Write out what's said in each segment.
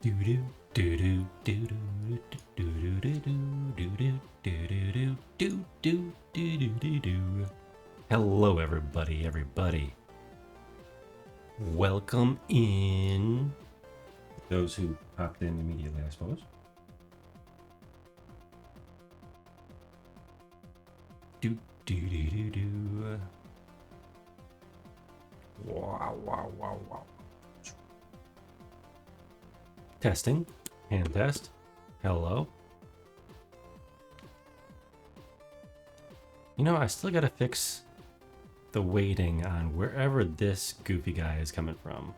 Hello, everybody. Welcome in. Those who popped in immediately, I suppose. Wow. Testing. Hand test. Hello. You know, I still gotta fix the weighting on wherever this goofy guy is coming from.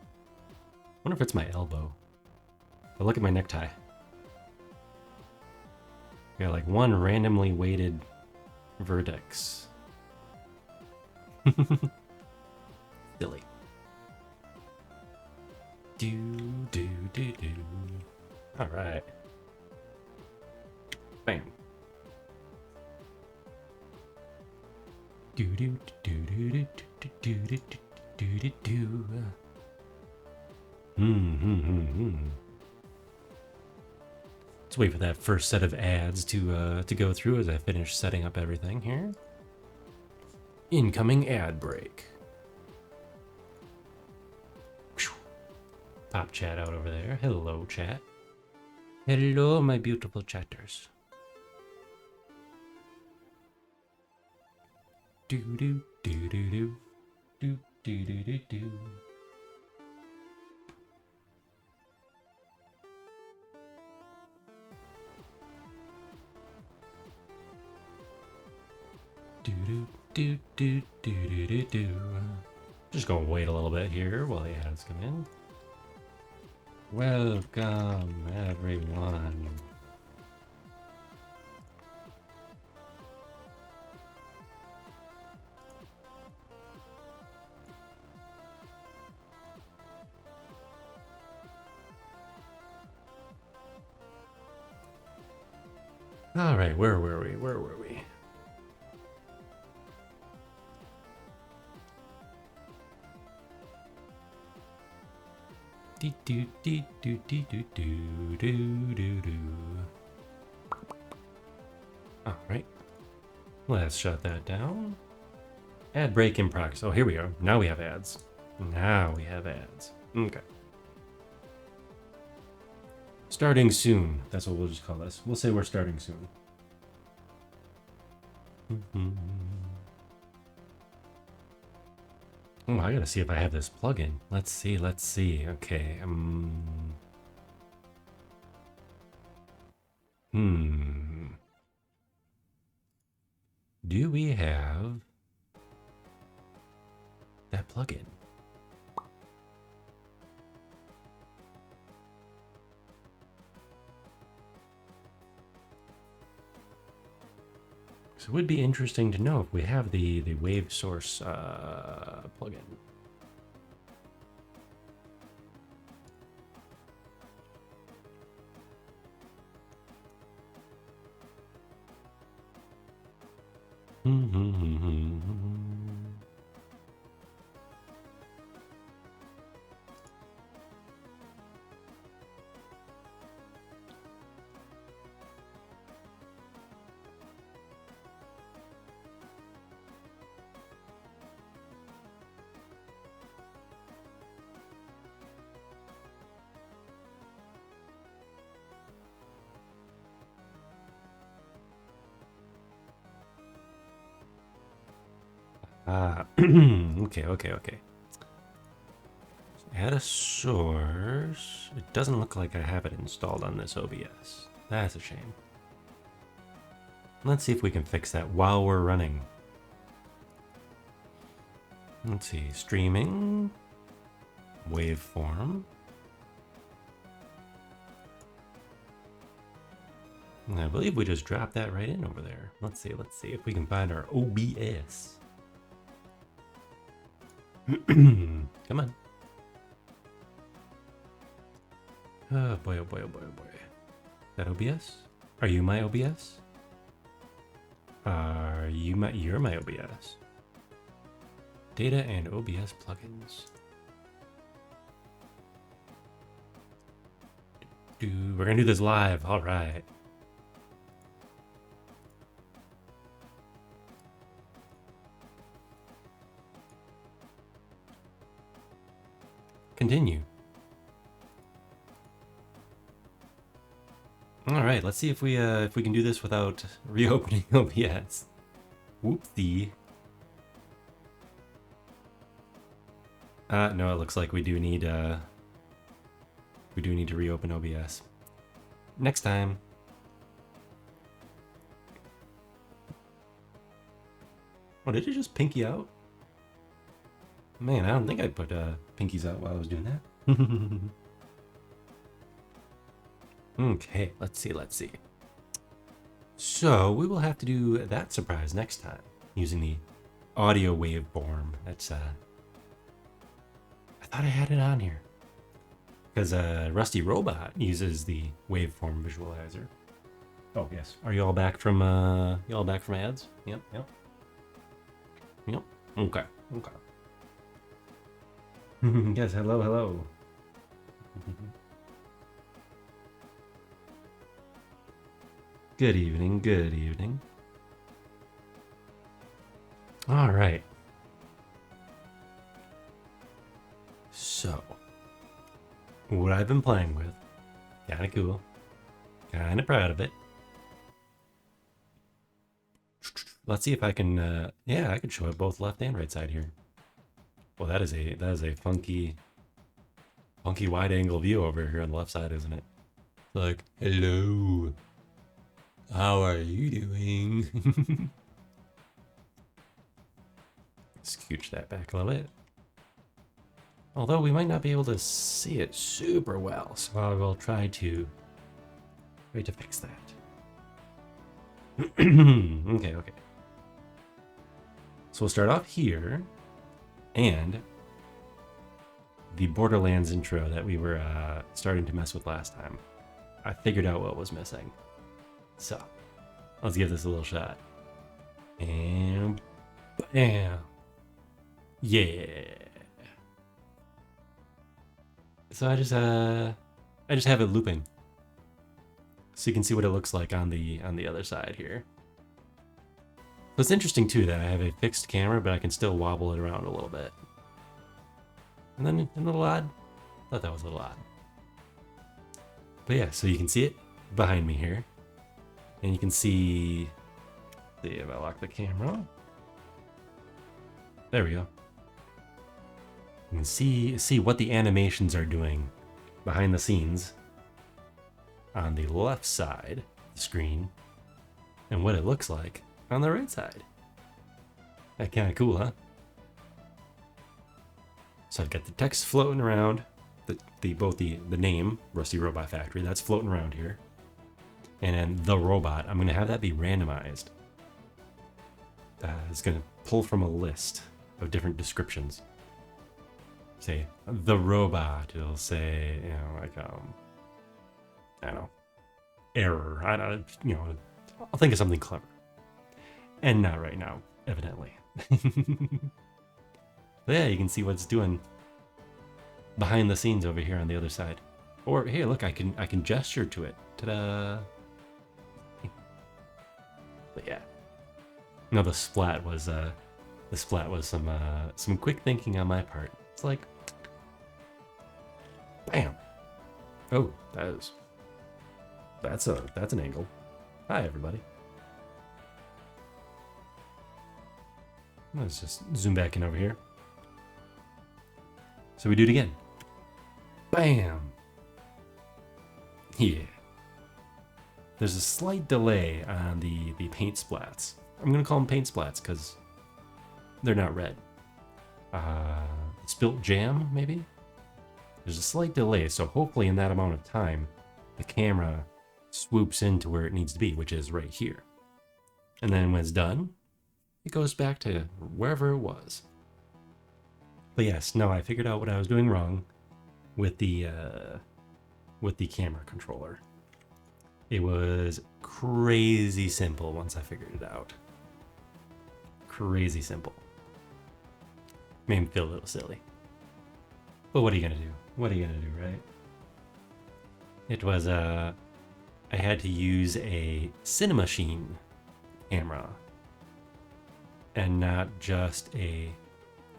I wonder if it's my elbow. But look at my necktie. We got like one randomly weighted vertex. Silly. Do. All right. Bam. Do. Let's wait for that first set of ads to go through as I finish setting up everything here. Incoming ad break. Pop chat out over there. Hello, chat. Hello, my beautiful chatters. Do. Just gonna wait a little bit here while the ads come in. Welcome, everyone. All right, where were we? All right, let's shut that down. Ad break in progress. Oh, here we are. Now we have ads. Okay. Starting soon. That's what we'll just call this. We'll say we're starting soon. Oh, I gotta see if I have this plugin. Let's see. Okay. Do we have that plugin? So it would be interesting to know if we have the wave source plugin. Okay. Add a source. It doesn't look like I have it installed on this OBS. That's a shame. Let's see if we can fix that while we're running. Let's see, streaming, waveform. I believe we just dropped that right in over there. Let's see if we can find our OBS. Come on. Oh boy. That OBS? Are you my OBS? You're my OBS. Data and OBS plugins. We're gonna do this live. All right. Continue. All right. Let's see if we can do this without reopening OBS. Whoopsie. No, it looks like we do need to reopen OBS. Next time. Oh, did it just pinky out? Man, I don't think I put pinkies out while I was doing that. Okay, let's see. So we will have to do that surprise next time using the audio waveform. That's I thought I had it on here because Rusty Robot uses the waveform visualizer. Oh yes. Are you all back from ads? Yep. Okay. Yes, hello. Good evening. All right. So, what I've been playing with, kinda cool, kinda proud of it. Let's see if I can, yeah, I can show it both left and right side here. Well, that is a funky wide angle view over here on the left side, isn't it? Like, hello, how are you doing? Scooch that back a little bit. Although we might not be able to see it super well, so I will try to fix that. Okay. So we'll start off here, and the Borderlands intro that we were starting to mess with last time. I figured out what was missing. So, let's give this a little shot. And bam! Yeah! So I just have it looping, so you can see what it looks like on the other side here. So it's interesting too that I have a fixed camera, but I can still wobble it around a little bit. And then a little odd. Thought that was a little odd. But yeah, so you can see it behind me here, and you can see if I lock the camera. There we go. You can see what the animations are doing behind the scenes on the left side of the screen, and what it looks like on the right side. That kind of cool, huh? So I've got the text floating around, the name Rusty Robot Factory, that's floating around here, and then the robot. I'm gonna have that be randomized. It's gonna pull from a list of different descriptions. Say the robot. It'll say, I don't know, error. I'll think of something clever. And not right now, evidently. But yeah, you can see what it's doing behind the scenes over here on the other side. Or hey, look, I can gesture to it. Ta-da! But yeah, no, the splat was some quick thinking on my part. It's like, bam! Oh, that's an angle. Hi, everybody. Let's just zoom back in over here. So we do it again. Bam! Yeah. There's a slight delay on the paint splats. I'm gonna call them paint splats because they're not red. Spilt jam, maybe? There's a slight delay, so hopefully in that amount of time, the camera swoops into where it needs to be, which is right here. And then when it's done, it goes back to wherever it was. But yes, no, I figured out what I was doing wrong with the camera controller. It was crazy simple once I figured it out. Crazy simple. Made me feel a little silly. But what are you gonna do? What are you gonna do, right? It was I had to use a Cinemachine camera and not just a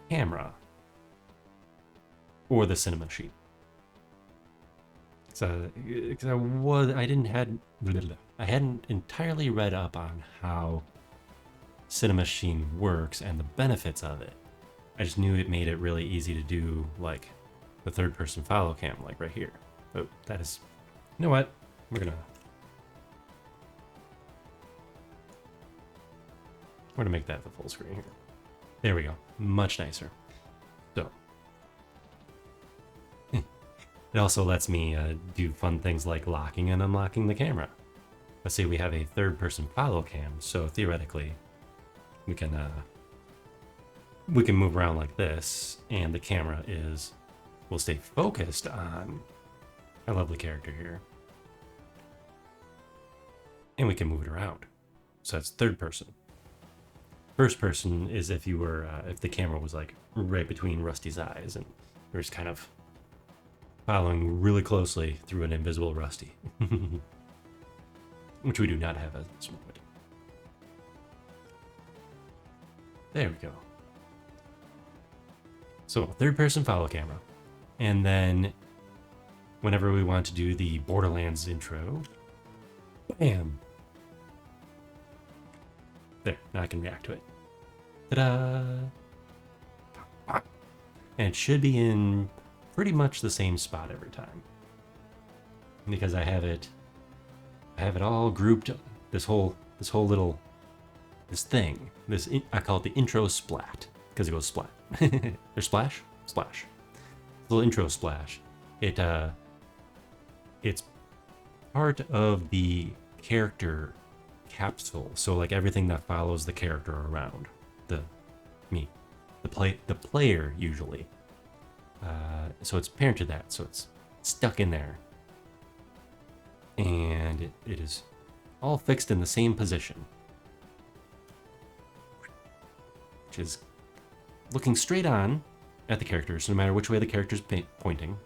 camera or the Cinemachine. So, because I hadn't entirely read up on how Cinemachine works and the benefits of it. I just knew it made it really easy to do, like the third-person follow cam, like right here. But that is, you know what? We're gonna make that the full screen here. There we go. Much nicer. So it also lets me do fun things like locking and unlocking the camera. Let's say we have a third-person follow cam, so theoretically we can move around like this, and the camera will stay focused on our lovely character here, and we can move it around. So that's third person. First person is if you were if the camera was like right between Rusty's eyes, and you're just kind of following really closely through an invisible Rusty, which we do not have at this moment. There we go. So third person follow camera. And then whenever we want to do the Borderlands intro, bam. There, now I can react to it. Ta-da! And it should be in pretty much the same spot every time. Because I have it all grouped, this thing. I call it the intro splat, because it goes splat. Or splash? Splash. Little intro splash. It's part of the character capsule. So like everything that follows the character around. The player usually. So it's parent to that, so it's stuck in there. And it is all fixed in the same position. Which is looking straight on at the characters, no matter which way the character's pointing.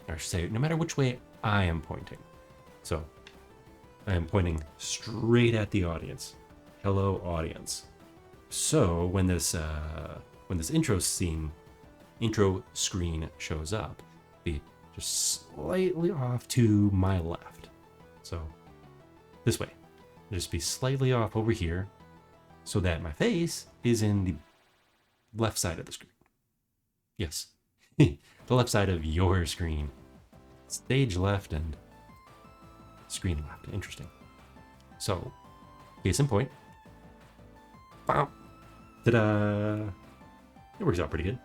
Or I should say, no matter which way I am pointing. So, I am pointing straight at the audience. Hello, audience. So, when this intro screen shows up, be just slightly off to my left. So, this way. Just be slightly off over here, so that my face is in the left side of the screen. Yes, the left side of your screen. Stage left and screen left. Interesting. So, case in point. Bow. Ta-da! It works out pretty good.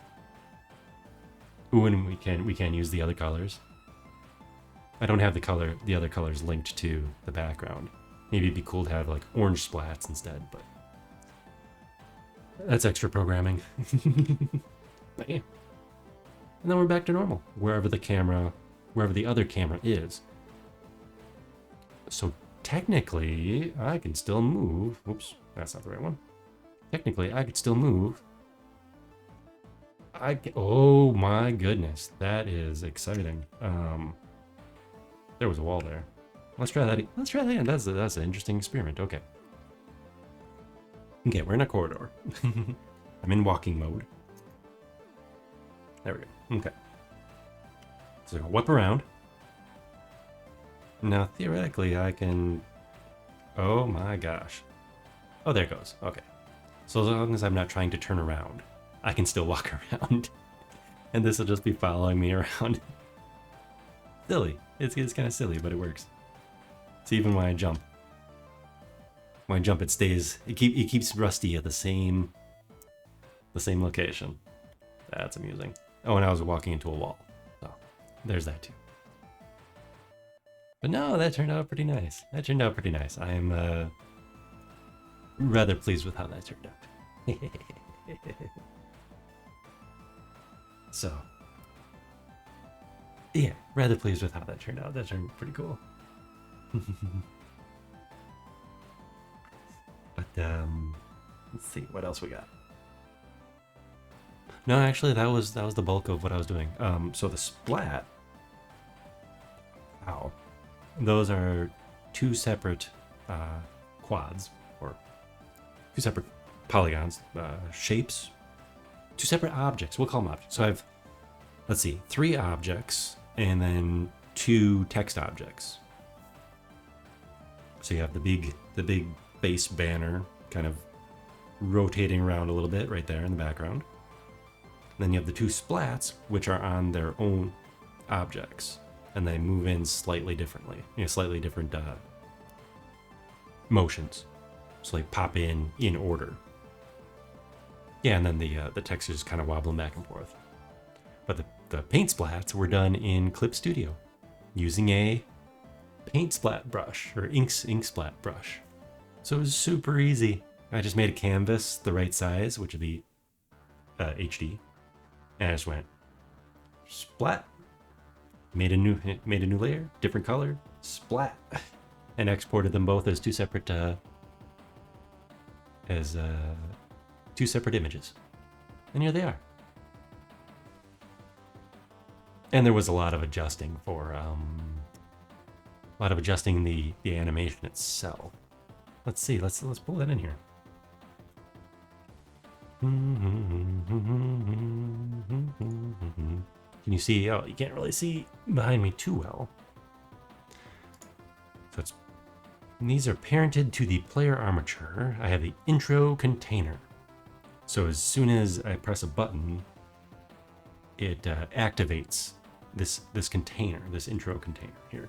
Ooh, and we can use the other colors. I don't have the other colors linked to the background. Maybe it'd be cool to have like orange splats instead, but that's extra programming. But yeah. And then we're back to normal, wherever the other camera is. So technically, I can still move. Oops, that's not the right one. Technically, I could still move. Oh my goodness, that is exciting. There was a wall there. Let's try that. Let's try that again. That's an interesting experiment. Okay. Okay, we're in a corridor. I'm in walking mode. There we go. Okay. So whip around. Now theoretically I can. Oh my gosh. Oh, there it goes. Okay. So as long as I'm not trying to turn around, I can still walk around. And this will just be following me around. Silly. It's kind of silly, but it works. So even when I jump, it keeps Rusty at the same location. That's amusing. Oh, and I was walking into a wall. So there's that too. But no, that turned out pretty nice. I am rather pleased with how that turned out. So, yeah, rather pleased with how that turned out. That turned pretty cool. But let's see what else we got. No, actually, that was the bulk of what I was doing. So the splat. Wow. those are two separate quads, or two separate polygons, shapes, two separate objects. We'll call them objects. So I have, let's see, 3 objects and then 2 text objects. So you have the big base banner kind of rotating around a little bit right there in the background. Then you have the 2 splats, which are on their own objects, and they move in slightly differently, slightly different motions. So they pop in order. Yeah, and then the text is just kind of wobbling back and forth. But the paint splats were done in Clip Studio using a paint splat brush, or ink splat brush. So it was super easy. I just made a canvas the right size, which would be HD, and I just went splat, made a new layer, different color, splat, and exported them both as two separate images. And here they are. And there was a lot of adjusting the animation itself. Let's see, let's pull that in here. Can you see? Oh, you can't really see behind me too well. So these are parented to the player armature. I have the intro container. So as soon as I press a button, it activates this container, this intro container here.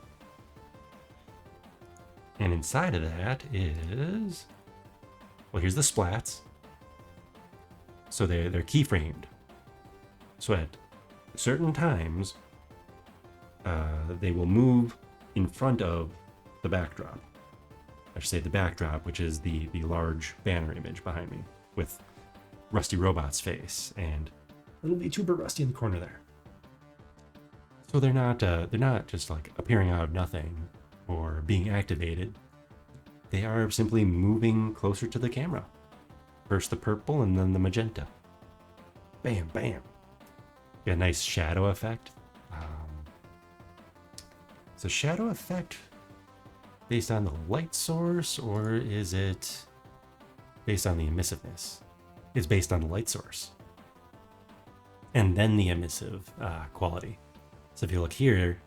And inside of that is, well, here's the splats. So they're keyframed. So at certain times, they will move in front of the backdrop. I should say the backdrop, which is the large banner image behind me with Rusty Robot's face and little vtuber Rusty in the corner there. So they're not just like appearing out of nothing or being activated. They are simply moving closer to the camera. First the purple and then the magenta. Bam, bam. Got a nice shadow effect. Is the shadow effect based on the light source, or is it based on the emissiveness? It's based on the light source. And then the emissive quality. So if you look here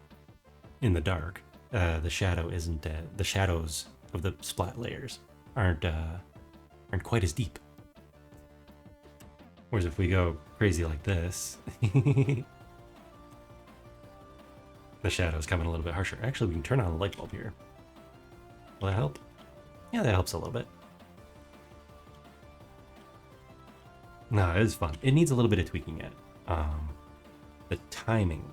in the dark, the shadow isn't the shadows of the splat layers aren't quite as deep. Whereas if we go crazy like this, the shadow's coming a little bit harsher. Actually, we can turn on the light bulb here. Will that help? Yeah, that helps a little bit. No, it is fun. It needs a little bit of tweaking yet. The timing.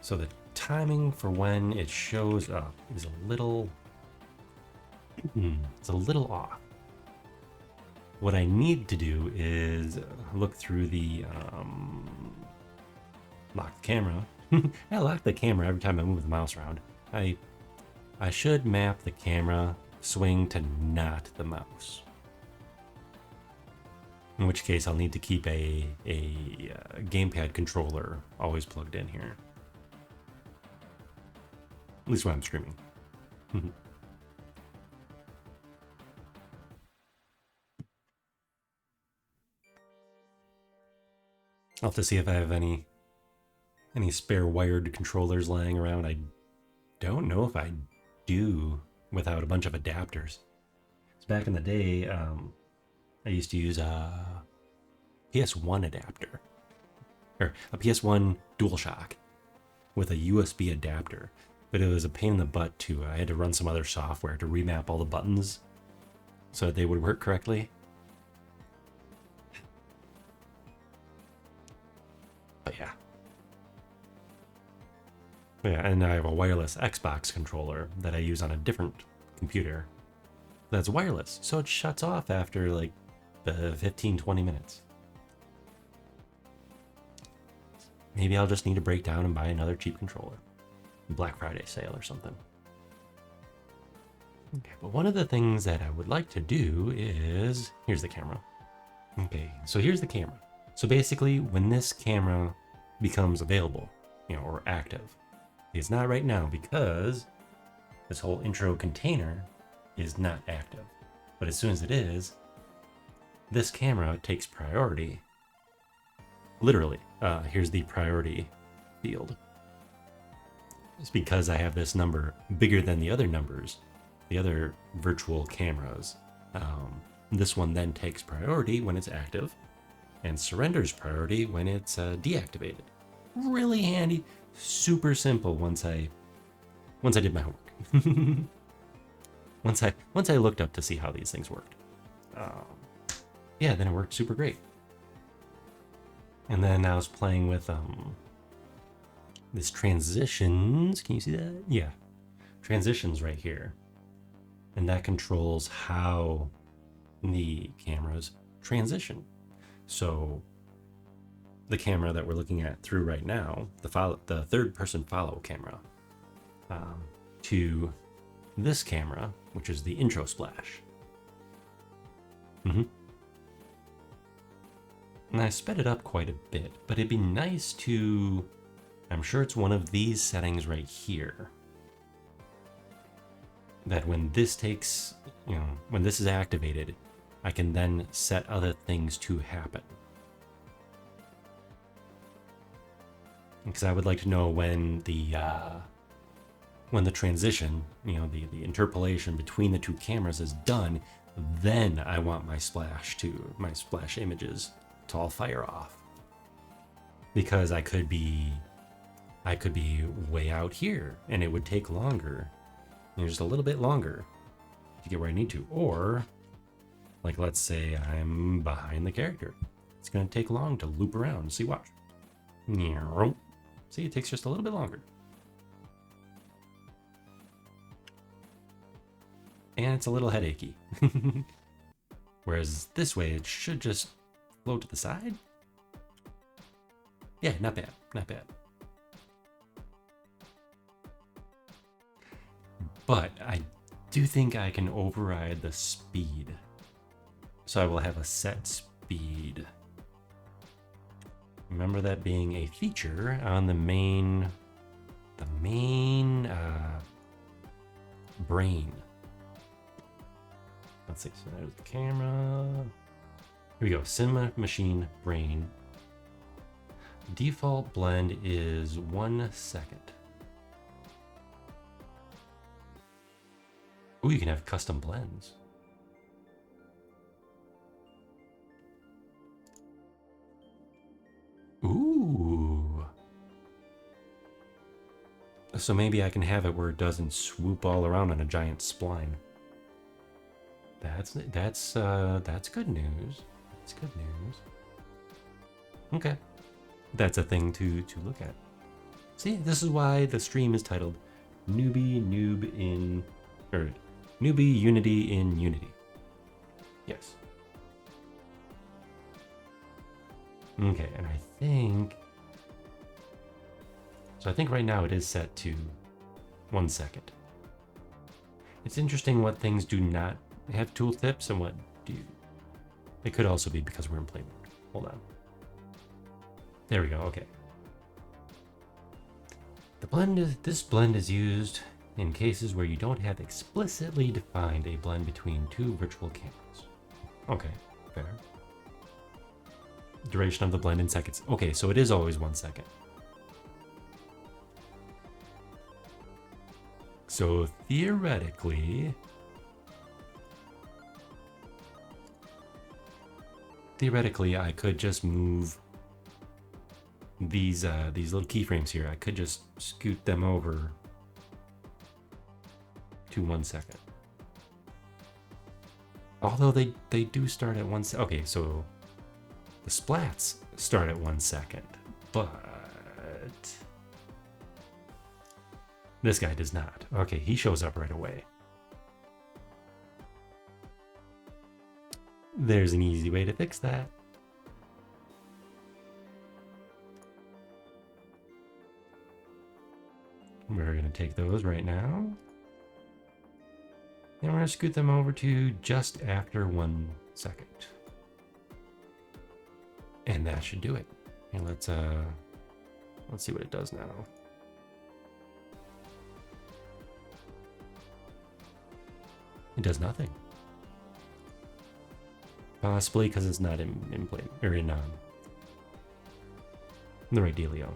So the timing for when it shows up is a little it's a little off. What I need to do is look through the lock the camera. I lock the camera every time I move the mouse around. I should map the camera swing to not the mouse. In which case I'll need to keep a gamepad controller always plugged in here. At least when I'm streaming. I'll have to see if I have any spare wired controllers laying around. I don't know if I do without a bunch of adapters. So back in the day, I used to use a PS1 adapter, or a PS1 DualShock with a USB adapter. But it was a pain in the butt too. I had to run some other software to remap all the buttons so that they would work correctly. But yeah. Yeah, and I have a wireless Xbox controller that I use on a different computer that's wireless, so it shuts off after like 15-20 minutes. Maybe I'll just need to break down and buy another cheap controller. Black Friday sale or something. Okay, but one of the things that I would like to do is, here's the camera. Okay, so here's the camera. So basically, when this camera becomes available, or active, It's not right now because this whole intro container is not active. But as soon as it is, this camera takes priority. Literally, here's the priority field. It's because I have this number bigger than the other numbers, the other virtual cameras. This one then takes priority when it's active and surrenders priority when it's deactivated. Really handy, super simple once I did my homework. once I looked up to see how these things worked. Yeah, then it worked super great. And then I was playing with this transitions. Can you see that? Yeah, transitions right here, and that controls how the cameras transition. So the camera that we're looking at through right now, the third person follow camera, to this camera, which is the intro splash. And I sped it up quite a bit, but it'd be nice to, I'm sure it's one of these settings right here, that when this takes, when this is activated, I can then set other things to happen. Because I would like to know when the transition, the interpolation between the two cameras is done, then I want my splash images to all fire off. Because I could be way out here and it would take longer, just a little bit longer to get where I need to. Or like, let's say I'm behind the character. It's going to take long to loop around. See, watch. See, it takes just a little bit longer. And it's a little headachy. Whereas this way, it should just flow to the side. Yeah, not bad, not bad. But I do think I can override the speed. So I will have a set speed. Remember that being a feature on the main brain. Let's see, so there's the camera. Here we go, Cinema Machine Brain. Default blend is 1 second. Ooh, you can have custom blends. Ooh. So maybe I can have it where it doesn't swoop all around on a giant spline. That's good news. That's good news. Okay. That's a thing to look at. See, this is why the stream is titled Newbie Unity in Unity. Yes. Okay, and I think right now it is set to 1 second. It's interesting what things do not have tooltips and what do. It could also be because we're in play mode. Hold on. There we go, okay. This blend is used in cases where you don't have explicitly defined a blend between two virtual cameras. Okay, fair. Duration of the blend in seconds. Okay, so it is always 1 second. So theoretically, I could just move these little keyframes here. I could just scoot them over to 1 second. Although they do start at 1 second. Okay, so the splats start at 1 second, but this guy does not. Okay, he shows up right away. There's an easy way to fix that. We're going to take those right now. And we're going to scoot them over to just after 1 second. And that should do it. And let's see what it does now. It does nothing. Possibly because it's not in play or in the right dealio.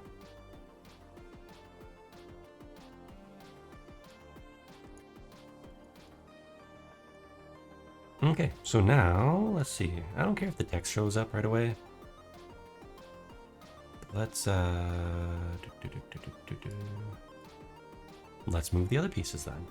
Okay, so now let's see. I don't care if the text shows up right away. Let's let's move the other pieces then.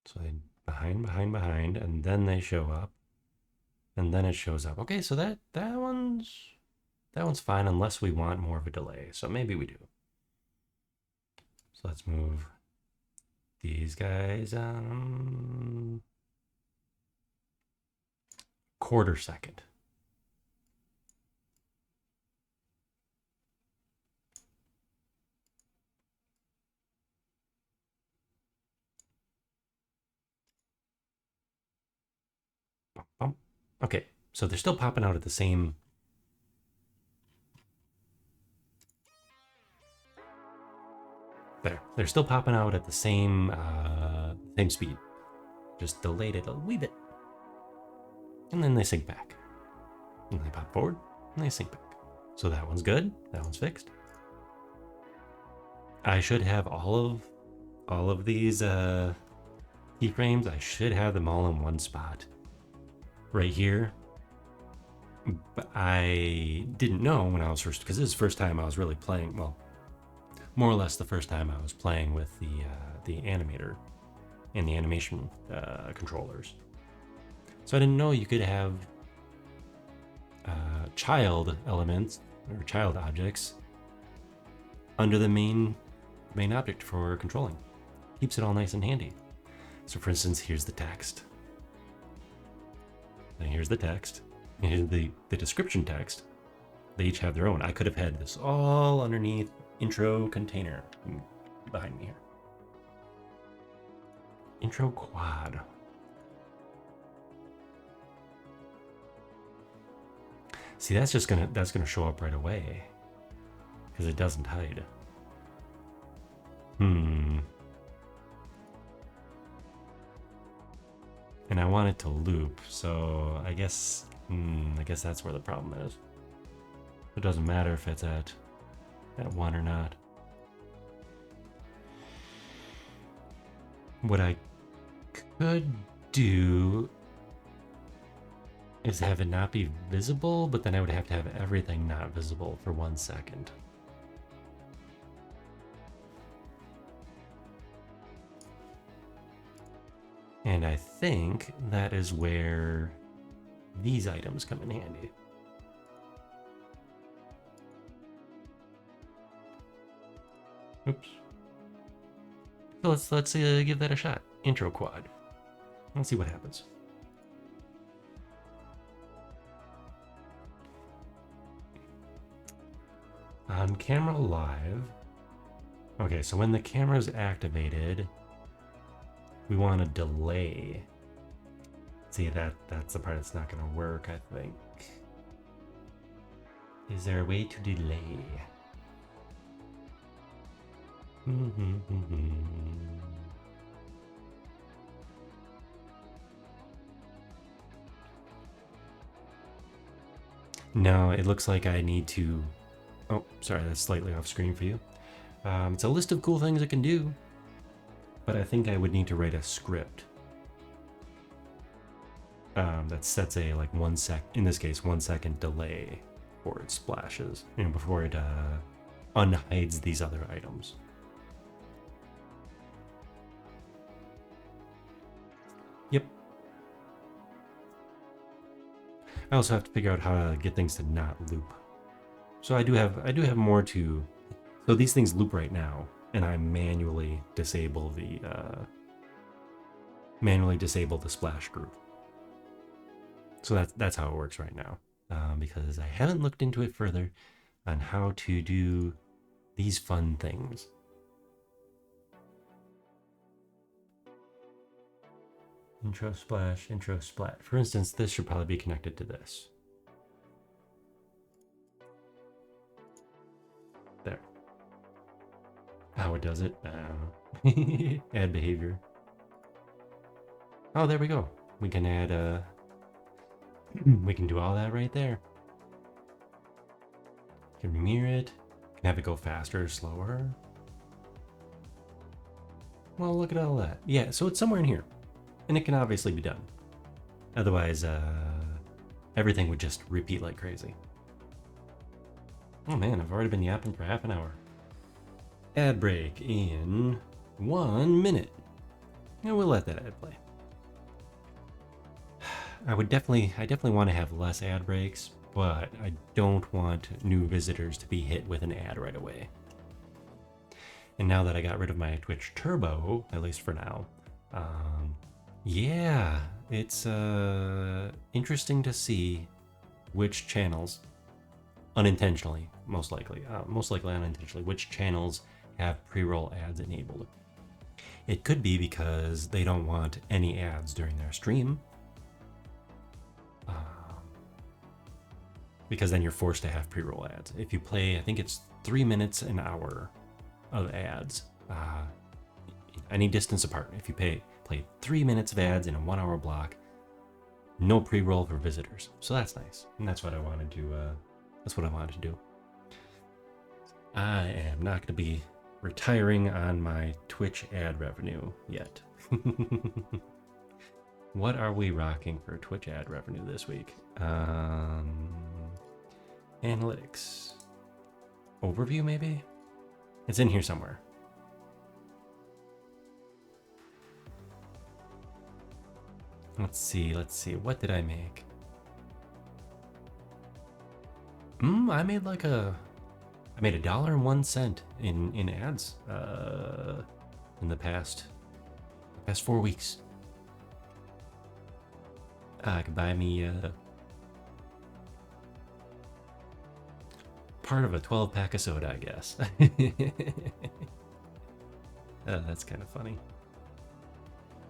So they behind, and then they show up, and then it shows up. Okay, so that one's fine unless we want more of a delay. So maybe we do. So let's move these guys quarter second. Okay, so they're still popping out at the same. There, they're still popping out at the same speed. Just delayed it a wee bit, and then they sync back. And they pop forward, and they sync back. So that one's good. That one's fixed. I should have all of these keyframes. I should have them all in one spot, right here. But I didn't know when I was first, because this is the first time I was really playing. Well, more or less the first time I was playing with the animator and the animation controllers. So I didn't know you could have child elements or child objects under the main object for controlling. Keeps it all nice and handy. So for instance, here's the text. And here's the text. And here's the description text. They each have their own. I could have had this all underneath intro container behind me here. Intro quad. See, that's gonna show up right away because it doesn't hide. And I want it to loop, so I guess that's where the problem is. It doesn't matter if it's at 1 or not. What I could do is have it not be visible, but then I would have to have everything not visible for 1 second. And I think that is where these items come in handy. Oops. So let's give that a shot. Intro quad. Let's see what happens. On camera live. Okay, so when the camera is activated, we want a delay. See, that's the part that's not going to work, I think. Is there a way to delay? No, it looks like I need to... Oh, sorry, that's slightly off screen for you. It's a list of cool things it can do, but I think I would need to write a script that sets a like 1 sec, in this case 1 second delay before it splashes, before it unhides these other items. Yep. I also have to figure out how to get things to not loop. So I do have more to. So these things loop right now, and I manually disable the splash group. So that's how it works right now, because I haven't looked into it further on how to do these fun things. Intro splash, intro splat. For instance, this should probably be connected to this. There. How it does it? Add behavior. Oh, there we go. We can add we can do all that right there. Can mirror it. Can have it go faster or slower. Well, look at all that. Yeah, so it's somewhere in here. And it can obviously be done. Otherwise, everything would just repeat like crazy. Oh man, I've already been yapping for half an hour. Ad break in 1 minute. Yeah, we'll let that ad play. I definitely want to have less ad breaks, but I don't want new visitors to be hit with an ad right away. And now that I got rid of my Twitch Turbo, at least for now, yeah, it's interesting to see which channels, unintentionally, most likely unintentionally, which channels have pre-roll ads enabled. It could be because they don't want any ads during their stream, because then you're forced to have pre-roll ads. If you play, I think it's 3 minutes an hour of ads, any distance apart. If you play 3 minutes of ads in a 1 hour block, no pre-roll for visitors. So that's nice, and that's what I wanted to. That's what I wanted to do. I am not going to be retiring on my Twitch ad revenue yet. What are we rocking for Twitch ad revenue this week? Analytics. Overview, maybe? It's in here somewhere. Let's see. What did I make? I made $1.01 in ads in the past 4 weeks. I could buy me part of a 12-pack of soda, I guess. That's kind of funny.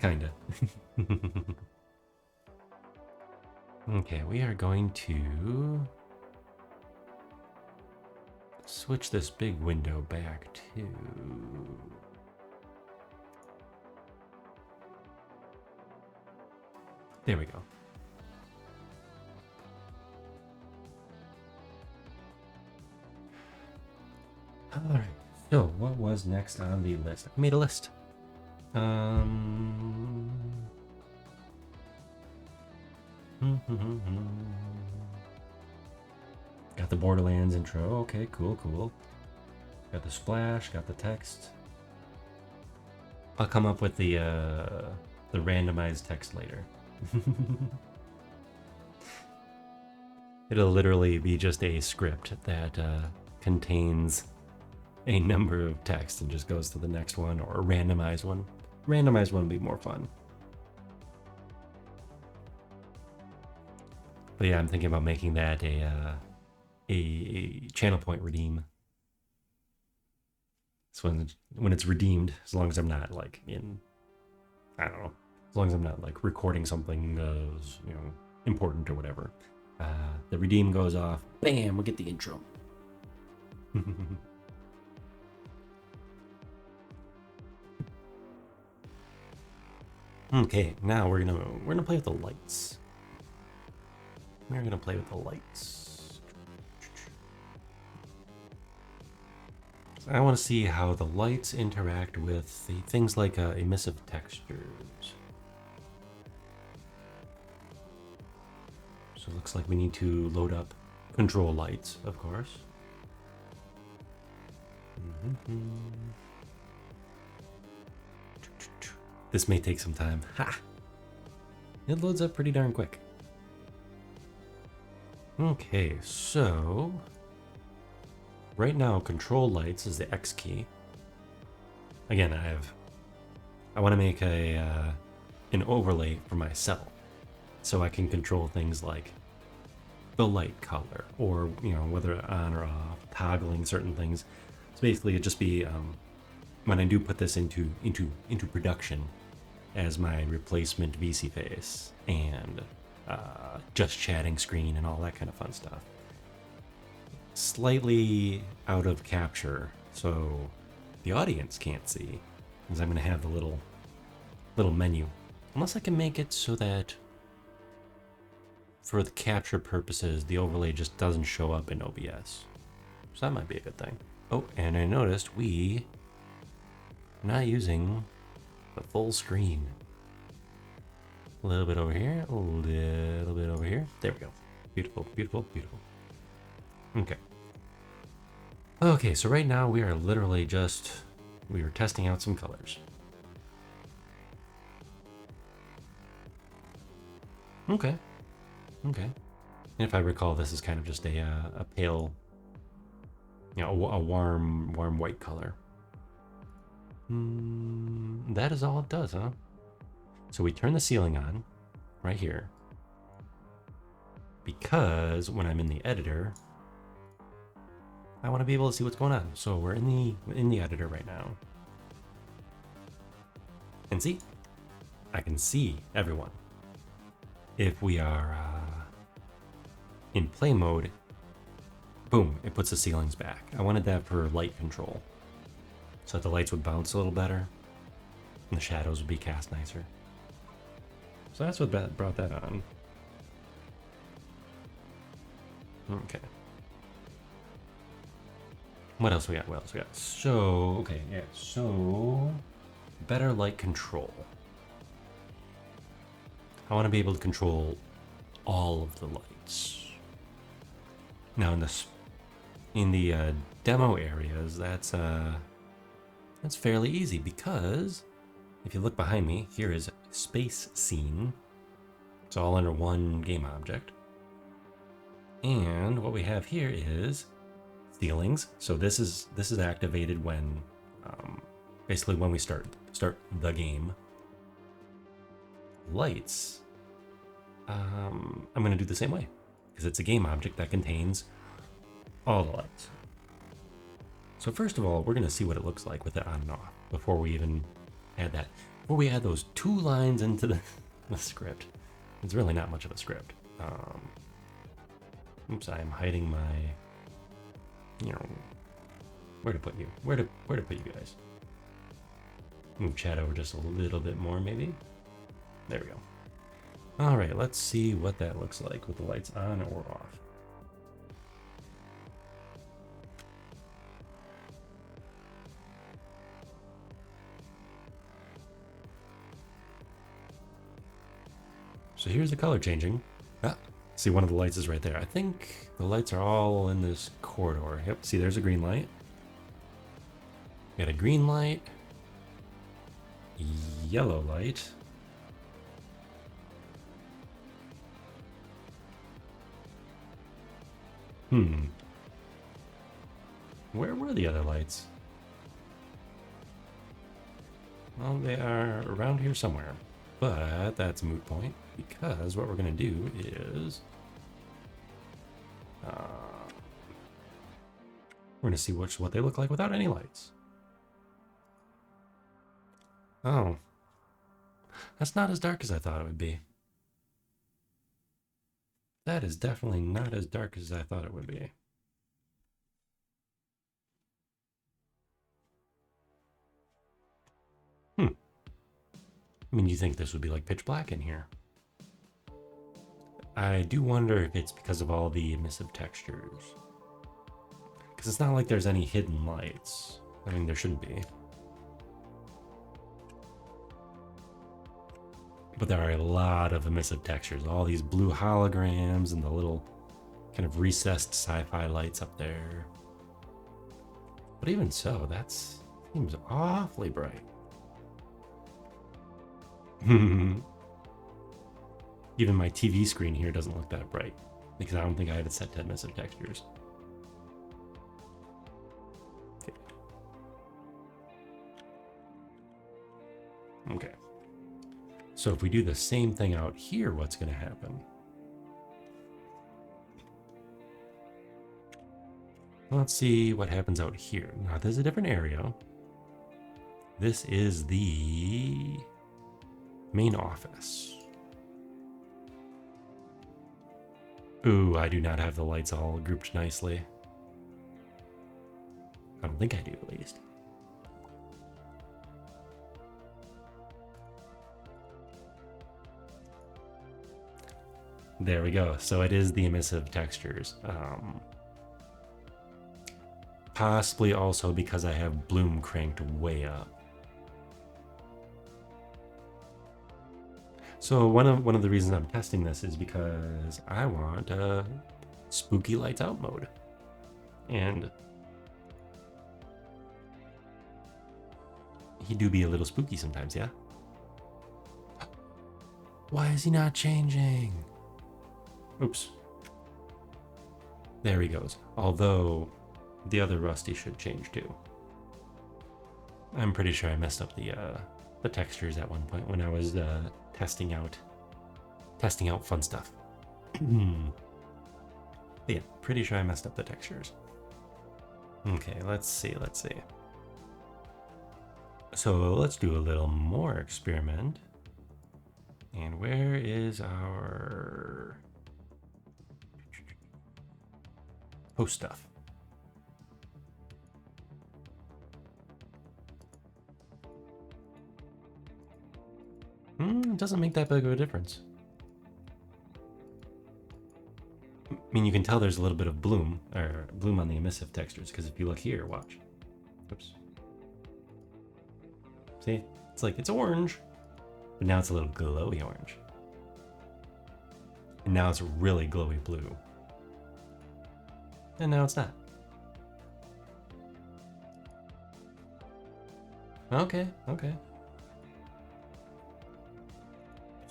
Kinda. Okay, we are going to switch this big window back to... There we go. Alright, so what was next on the list? I made a list. Got the Borderlands intro. Okay, cool. Got the splash, got the text. I'll come up with the randomized text later. It'll literally be just a script that contains a number of text and just goes to the next one, or a randomized one. Randomized one would be more fun. But yeah, I'm thinking about making that a channel point redeem. So when it's redeemed, as long as I'm not like I don't know, as long as I'm not like recording something important or whatever, the redeem goes off. Bam, we'll get the intro. Okay, now we're gonna play with the lights. We're gonna play with the lights. I want to see how the lights interact with the things like emissive textures. So it looks like we need to load up control lights, of course. This may take some time. Ha! It loads up pretty darn quick. Okay, so right now control lights is the X key. Again, I want to make an overlay for myself, so I can control things like the light color, or whether on or off, toggling certain things. So basically, it'd just be when I do put this into production, as my replacement VC face and just chatting screen and all that kind of fun stuff. Slightly out of capture, so the audience can't see, because I'm going to have the little menu. Unless I can make it so that for the capture purposes, the overlay just doesn't show up in OBS. So that might be a good thing. Oh, and I noticed we are not using the full screen. A little bit over here, a little bit over here. There we go. Beautiful, beautiful, beautiful. Okay. Okay, so right now we are literally we are testing out some colors. Okay. Okay. And if I recall, this is kind of just a pale, a warm white color. That is all it does, huh? So we turn the ceiling on right here, because when I'm in the editor, I want to be able to see what's going on. So we're in the editor right now. And see, I can see everyone. If we are in play mode, boom, it puts the ceilings back. I wanted that for light control, so that the lights would bounce a little better and the shadows would be cast nicer. So that's what brought that on. Okay. What else we got? What else we got? So, okay, yeah, so better light control. I want to be able to control all of the lights. Now in the demo areas, that's fairly easy, because if you look behind me, here is space scene. It's all under one game object. And what we have here is ceilings. So this is activated when basically when we start the game. Lights, I'm going to do the same way, because it's a game object that contains all the lights. So first of all, we're going to see what it looks like with it on and off before we even add that. Before we add those 2 lines into the script. It's really not much of a script. Oops, I'm hiding my, where to put you? Where to put you guys? Move chat over just a little bit more, maybe. There we go. All right, let's see what that looks like with the lights on or off. So here's the color changing. See, one of the lights is right there. I think the lights are all in this corridor. Yep, see, there's a green light. Got a green light. Yellow light. Where were the other lights? Well, they are around here somewhere. But that's a moot point, because what we're going to do is we're going to see what they look like without any lights. Oh, that's not as dark as I thought it would be. That is definitely not as dark as I thought it would be. I mean, you think this would be like pitch black in here. I do wonder if it's because of all the emissive textures. Because it's not like there's any hidden lights. I mean, there shouldn't be. But there are a lot of emissive textures. All these blue holograms and the little kind of recessed sci-fi lights up there. But even so, that seems awfully bright. Even my TV screen here doesn't look that bright, because I don't think I have it set to emissive textures. Okay. So if we do the same thing out here, what's going to happen? Let's see what happens out here. Now, there's a different area. This is the Main office. Ooh, I do not have the lights all grouped nicely. I don't think I do, at least. There we go. So it is the emissive textures. Possibly also because I have bloom cranked way up. So one of the reasons I'm testing this is because I want a spooky lights out mode. And he do be a little spooky sometimes, yeah? Why is he not changing? Oops. There he goes. Although the other Rusty should change too. I'm pretty sure I messed up the textures at one point when I was testing out fun stuff. Yeah, pretty sure I messed up the textures. Okay, let's see. So let's do a little more experiment. And where is our post stuff? It doesn't make that big of a difference. I mean, you can tell there's a little bit of bloom on the emissive textures, because if you look here, watch. Oops. See? It's like, it's orange, but now it's a little glowy orange. And now it's really glowy blue. And now it's not. Okay.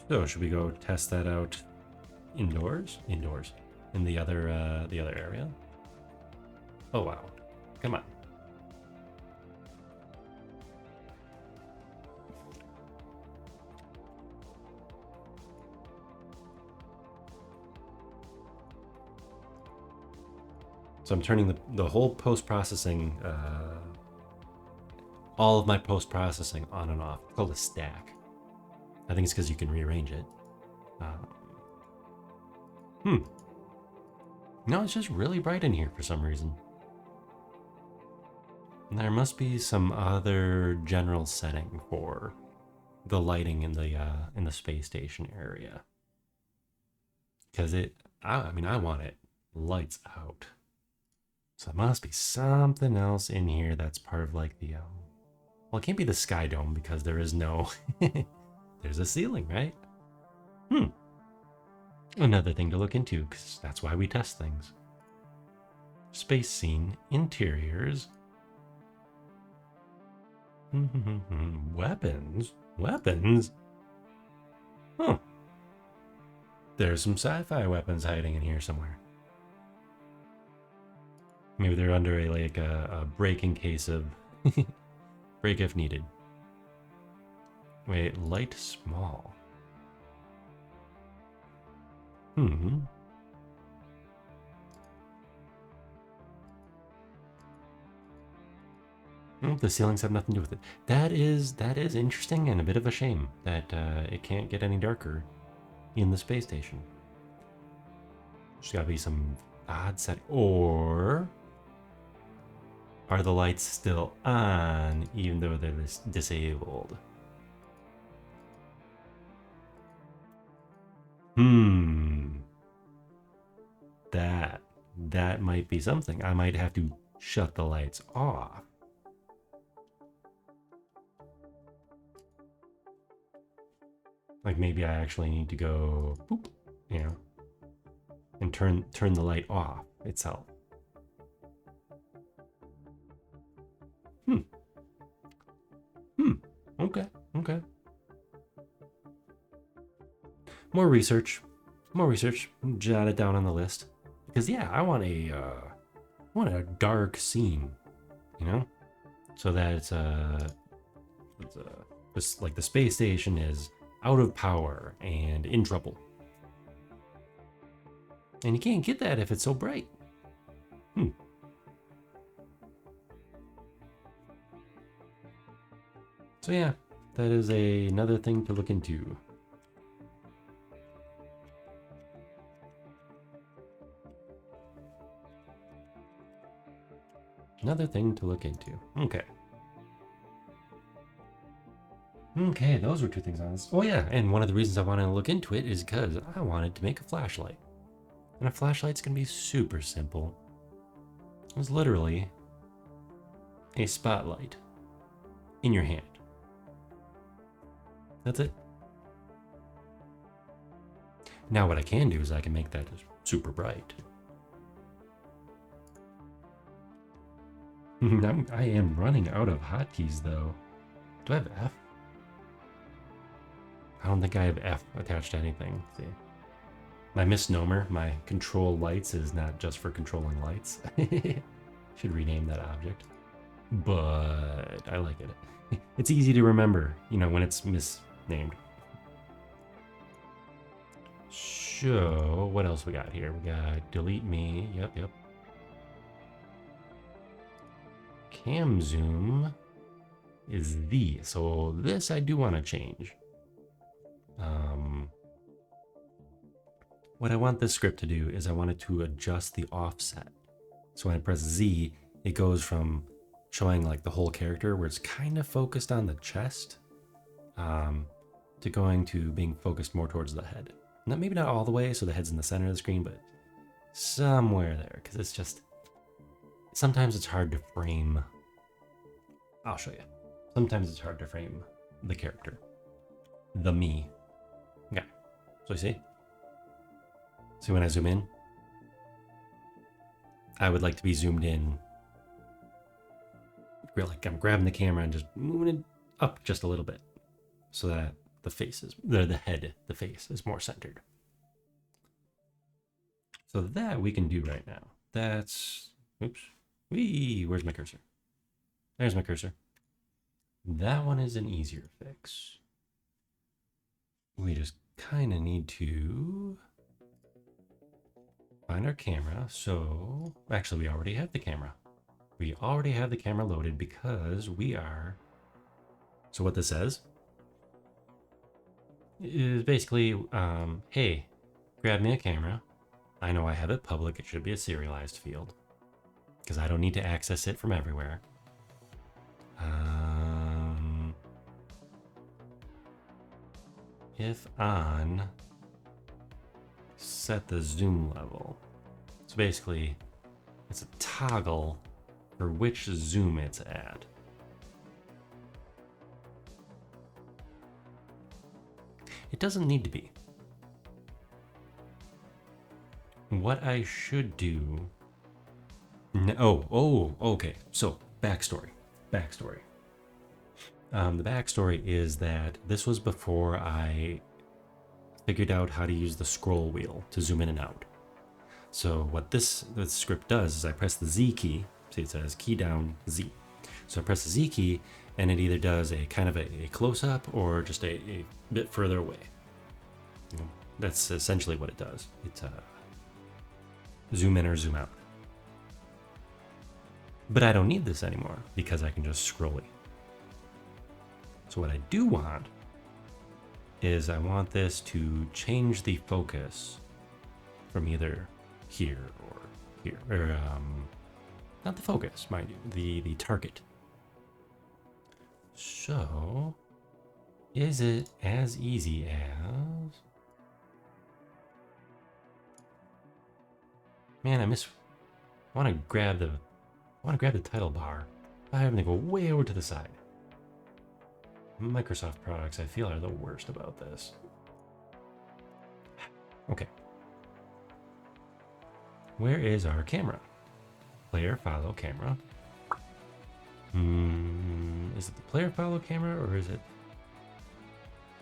So should we go test that out indoors? Indoors. In the other area? Oh wow. Come on. So I'm turning the whole post-processing, all of my post-processing on and off. It's called a stack. I think it's because you can rearrange it. No, it's just really bright in here for some reason. There must be some other general setting for the lighting in the space station area. Because I mean, I want it lights out. So there must be something else in here that's part of like the, well, it can't be the sky dome because there is no, there's a ceiling, right? Another thing to look into, because that's why we test things. Space scene, interiors. Weapons? Huh. There's some sci-fi weapons hiding in here somewhere. Maybe they're under a break in case of break if needed. Wait, light small. The ceilings have nothing to do with it. That is interesting and a bit of a shame that it can't get any darker in the space station. There's got to be some odd set, or are the lights still on even though they're disabled? That might be something. I might have to shut the lights off. Like maybe I actually need to go boop, and turn the light off itself. Okay. More research. Jot it down on the list. Because yeah, I want a dark scene, so that it's like the space station is out of power and in trouble. And you can't get that if it's so bright. So yeah, that is another thing to look into. Another thing to look into. Okay. Okay, those were two things on this. Oh yeah, and one of the reasons I wanted to look into it is because I wanted to make a flashlight. And a flashlight's gonna be super simple. It's literally a spotlight in your hand. That's it. Now what I can do is I can make that super bright. I am running out of hotkeys though. Do I have F? I don't think I have F attached to anything. See, my misnomer, my control lights is not just for controlling lights. Should rename that object. But I like it. It's easy to remember, you know, when it's misnamed. So, what else we got here? We got delete me. Yep. Cam zoom is the. So this I do want to change. What I want this script to do is I want it to adjust the offset. So when I press Z, it goes from showing like the whole character where it's kind of focused on the chest to going to being focused more towards the head. Maybe not all the way, so the head's in the center of the screen, but somewhere there, because it's just, sometimes it's hard to frame. I'll show you. Sometimes it's hard to frame the character, the me. Okay, so you see when I zoom in, I would like to be zoomed in, like I'm grabbing the camera and just moving it up just a little bit so that the face is, the face is more centered. So that we can do right now. That's, oops, where's my cursor? There's my cursor. That one is an easier fix. We just kind of need to find our camera. So actually we already have the camera. We already have the camera loaded because we are, so what this says is basically, hey, grab me a camera. I know I have it public. It should be a serialized field because I don't need to access it from everywhere. If on, set the zoom level. So basically, it's a toggle for which zoom it's at. It doesn't need to be. What I should do... okay. So, backstory. The backstory is that this was before I figured out how to use the scroll wheel to zoom in and out. So what this script does is I press the Z key. See, it says key down Z. So I press the Z key and it either does a kind of a close-up or just a bit further away. That's essentially what it does. It's zoom in or zoom out. But I don't need this anymore because I can just scroll it. So what I do want is I want this to change the focus from either here or here, or not the focus, mind you, the target. So is it as easy as, man, I want to grab the title bar. I have to go way over to the side. Microsoft products, I feel, are the worst about this. Okay. Where is our camera? Player follow camera. Is it the player follow camera or is it?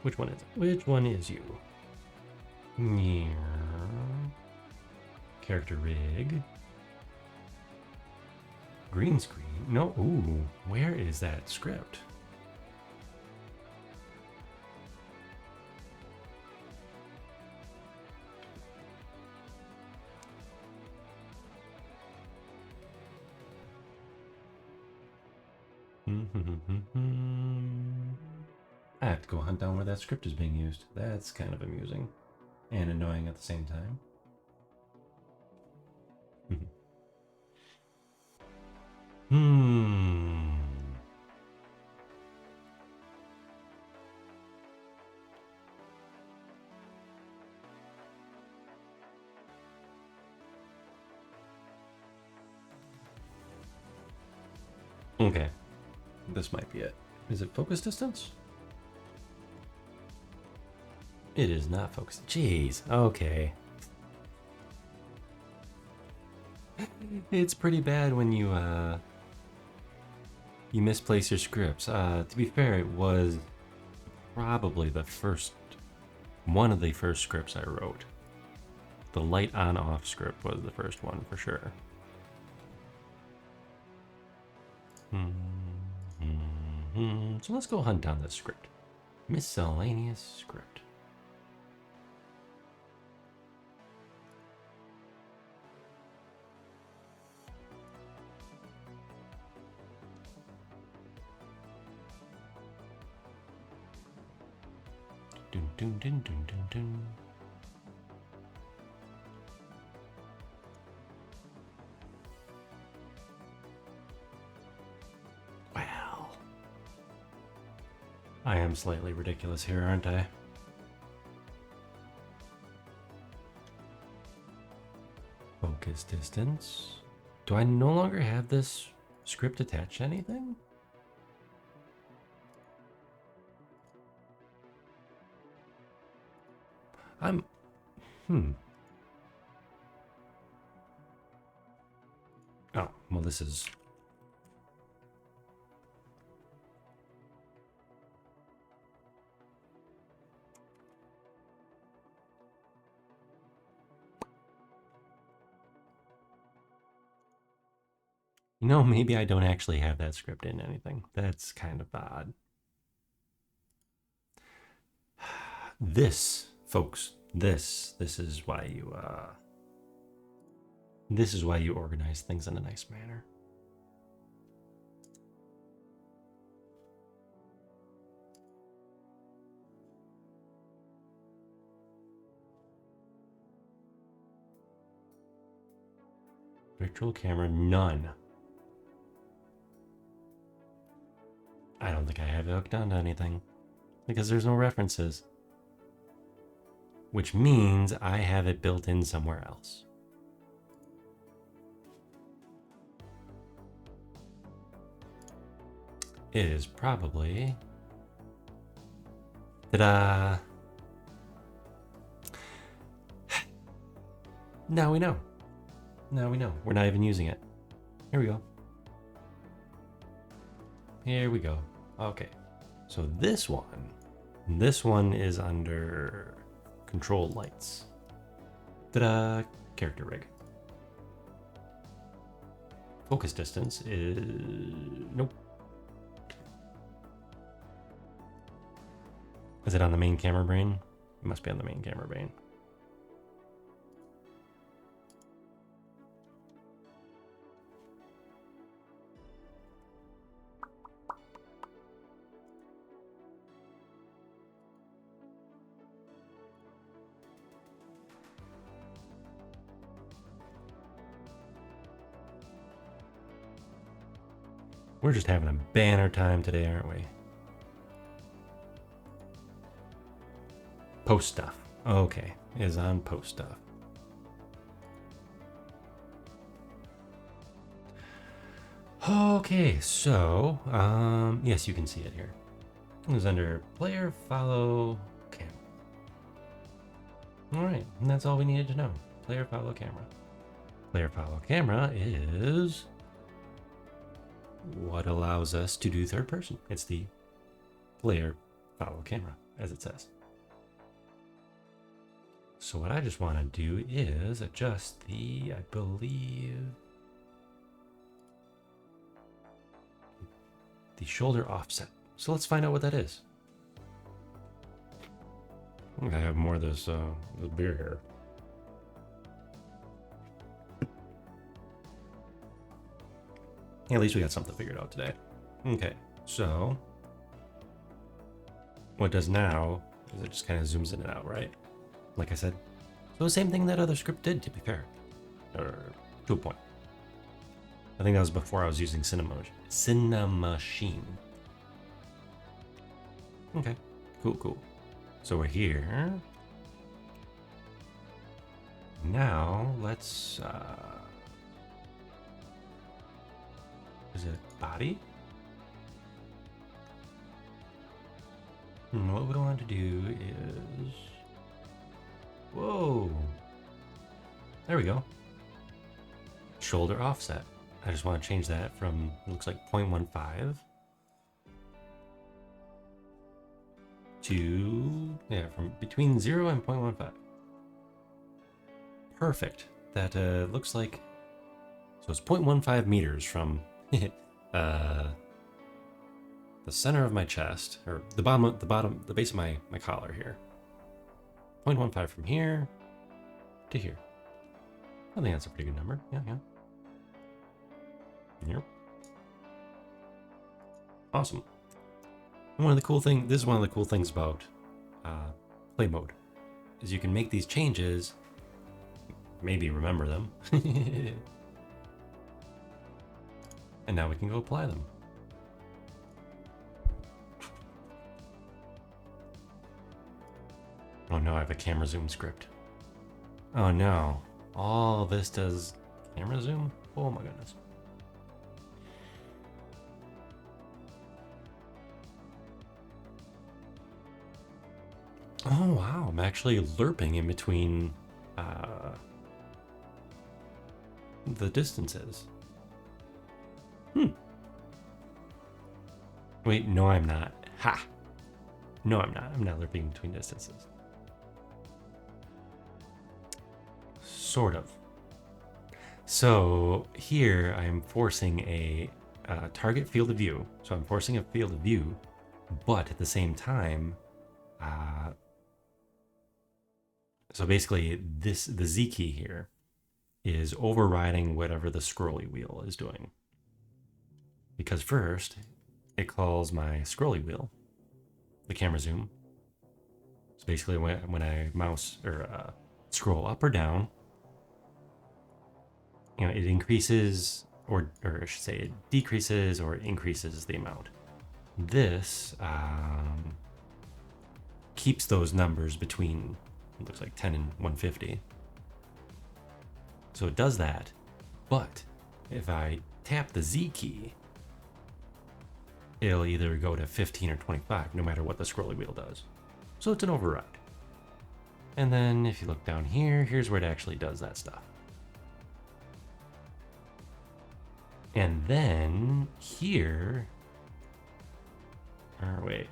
Which one is it? Which one is you? Yeah. Character rig. Green screen. No. Ooh. Where is that script? have to go hunt down where that script is being used. That's kind of amusing and annoying at the same time. Hmm. Okay. This might be it. Is it focus distance? It is not focus. Jeez. Okay. It's pretty bad when you misplace your scripts. To be fair, it was probably one of the first scripts I wrote. The light on off script was the first one for sure. So let's go hunt down this script. Miscellaneous script. Dun, dun, dun, dun, dun, dun. Wow. I am slightly ridiculous here, aren't I? Focus distance. Do I no longer have this script attached to anything? Oh, well, this is... maybe I don't actually have that script in anything. That's kind of odd. This, folks, this is why you organize things in a nice manner. Virtual camera, none. I don't think I have it hooked onto anything because there's no references, which means I have it built in somewhere else. It is probably... Ta-da! Now we know. Now we know. We're not even using it. Here we go. Here we go. Okay. So this one is under control lights. Ta-da! Character rig. Focus distance is... Nope. Is it on the main camera brain? It must be on the main camera brain. We're just having a banner time today, aren't we? Post stuff. Okay, is on post stuff. Okay, so, yes, you can see it here. It was under player follow camera. All right, and that's all we needed to know. Player follow camera. Player follow camera is what allows us to do third person. It's the player follow camera, as it says. So what I just want to do is adjust the, I believe, the shoulder offset. So let's find out what that is. I think I have more of this beer here. At least we got something figured out today. Okay, so what it does now is it just kind of zooms in and out, right? Like I said. So the same thing that other script did, to be fair. Or to a point. I think that was before I was using Cinemachine. Okay, cool. So we're here. Now let's is it body? What we want to do is, whoa, there we go. Shoulder offset. I just want to change that from, it looks like 0.15 to, yeah, from between 0 and 0.15. Perfect. That looks like, so it's 0.15 meters from the center of my chest, or the base of my collar here. 0.15 from here to here. I think that's a pretty good number. Yeah. Yep. Awesome. And this is one of the cool things about play mode, is you can make these changes, maybe remember them, and now we can go apply them. Oh no, I have a camera zoom script. Oh no, all this does camera zoom? Oh my goodness. Oh wow, I'm actually lerping in between the distances. Wait, no I'm not. Ha! No I'm not. I'm not lerping between distances. Sort of. So here I'm forcing a target field of view. So I'm forcing a field of view, but at the same time, so basically the Z key here is overriding whatever the scrolly wheel is doing. Because first, it calls my scrolly wheel, the camera zoom. So basically when I mouse or scroll up or down, you know, it increases or I should say it decreases or increases the amount. This keeps those numbers between, it looks like 10 and 150. So it does that, but if I tap the Z key, it'll either go to 15 or 25, no matter what the scrolly wheel does. So it's an override. And then if you look down here, here's where it actually does that stuff. And then here, or wait,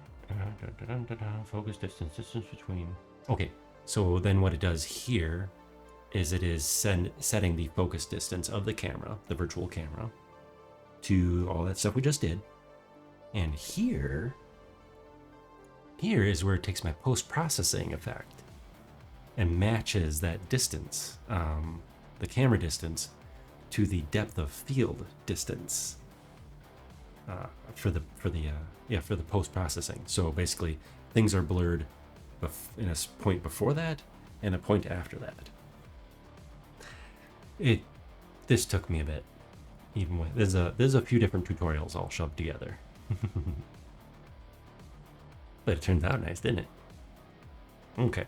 focus distance between. Okay, so then what it does here is it is setting the focus distance of the camera, the virtual camera, to all that stuff we just did. And here is where it takes my post-processing effect and matches that distance, the camera distance, to the depth of field distance for the post-processing. So basically, things are blurred in a point before that and a point after that. This took me a bit. Even with there's a few different tutorials all shoved together. But it turns out nice, didn't it? Okay.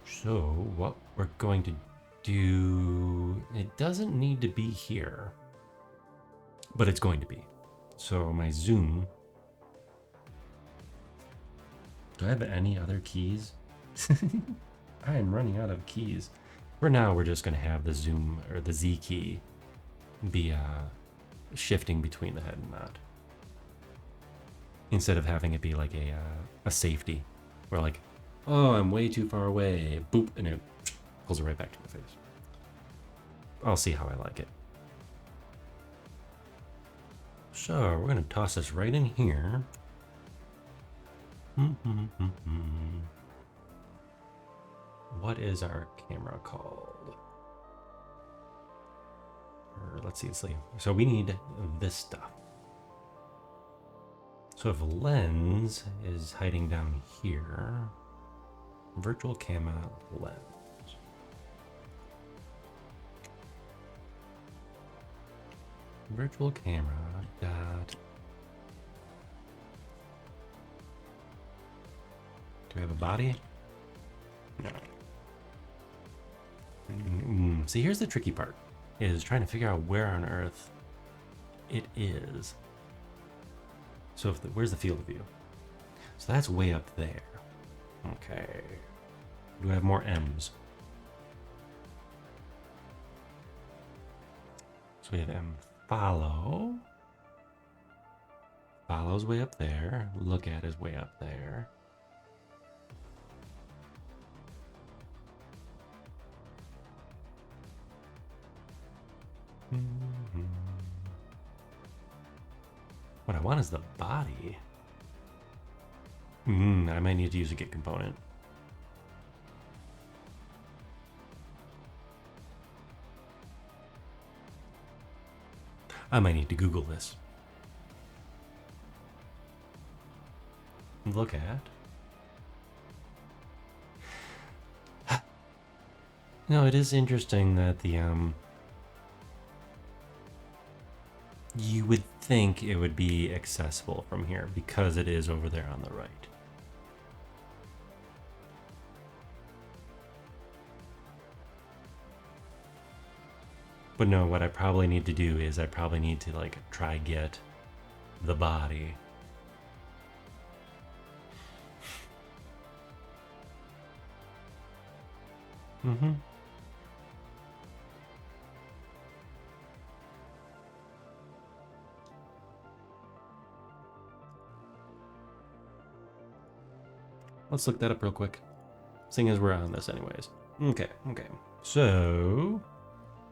So what we're going to do, it doesn't need to be here, but it's going to be. So my zoom, do I have any other keys? I am running out of keys. For now, we're just going to have the zoom or the Z key be shifting between the head and that, instead of having it be like a safety, where like, oh, I'm way too far away, boop, and it pulls it right back to the face. I'll see how I like it. So we're gonna toss this right in here. What is our camera called? Or let's see. So we need this stuff. So if a lens is hiding down here, virtual camera lens. Virtual camera dot. Do we have a body? No. See, here's the tricky part, is trying to figure out where on Earth it is. So where's the field of view? So that's way up there. Okay. Do I have more M's? So we have M follow. Follow's way up there. Look at is way up there. What I want is the body. I might need to use a get component. I might need to Google this. Look at. No, it is interesting that the you would think it would be accessible from here because it is over there on the right. But no, what I probably need to do is I probably need to like try get the body. Let's look that up real quick, seeing as we're on this anyways. Okay. So,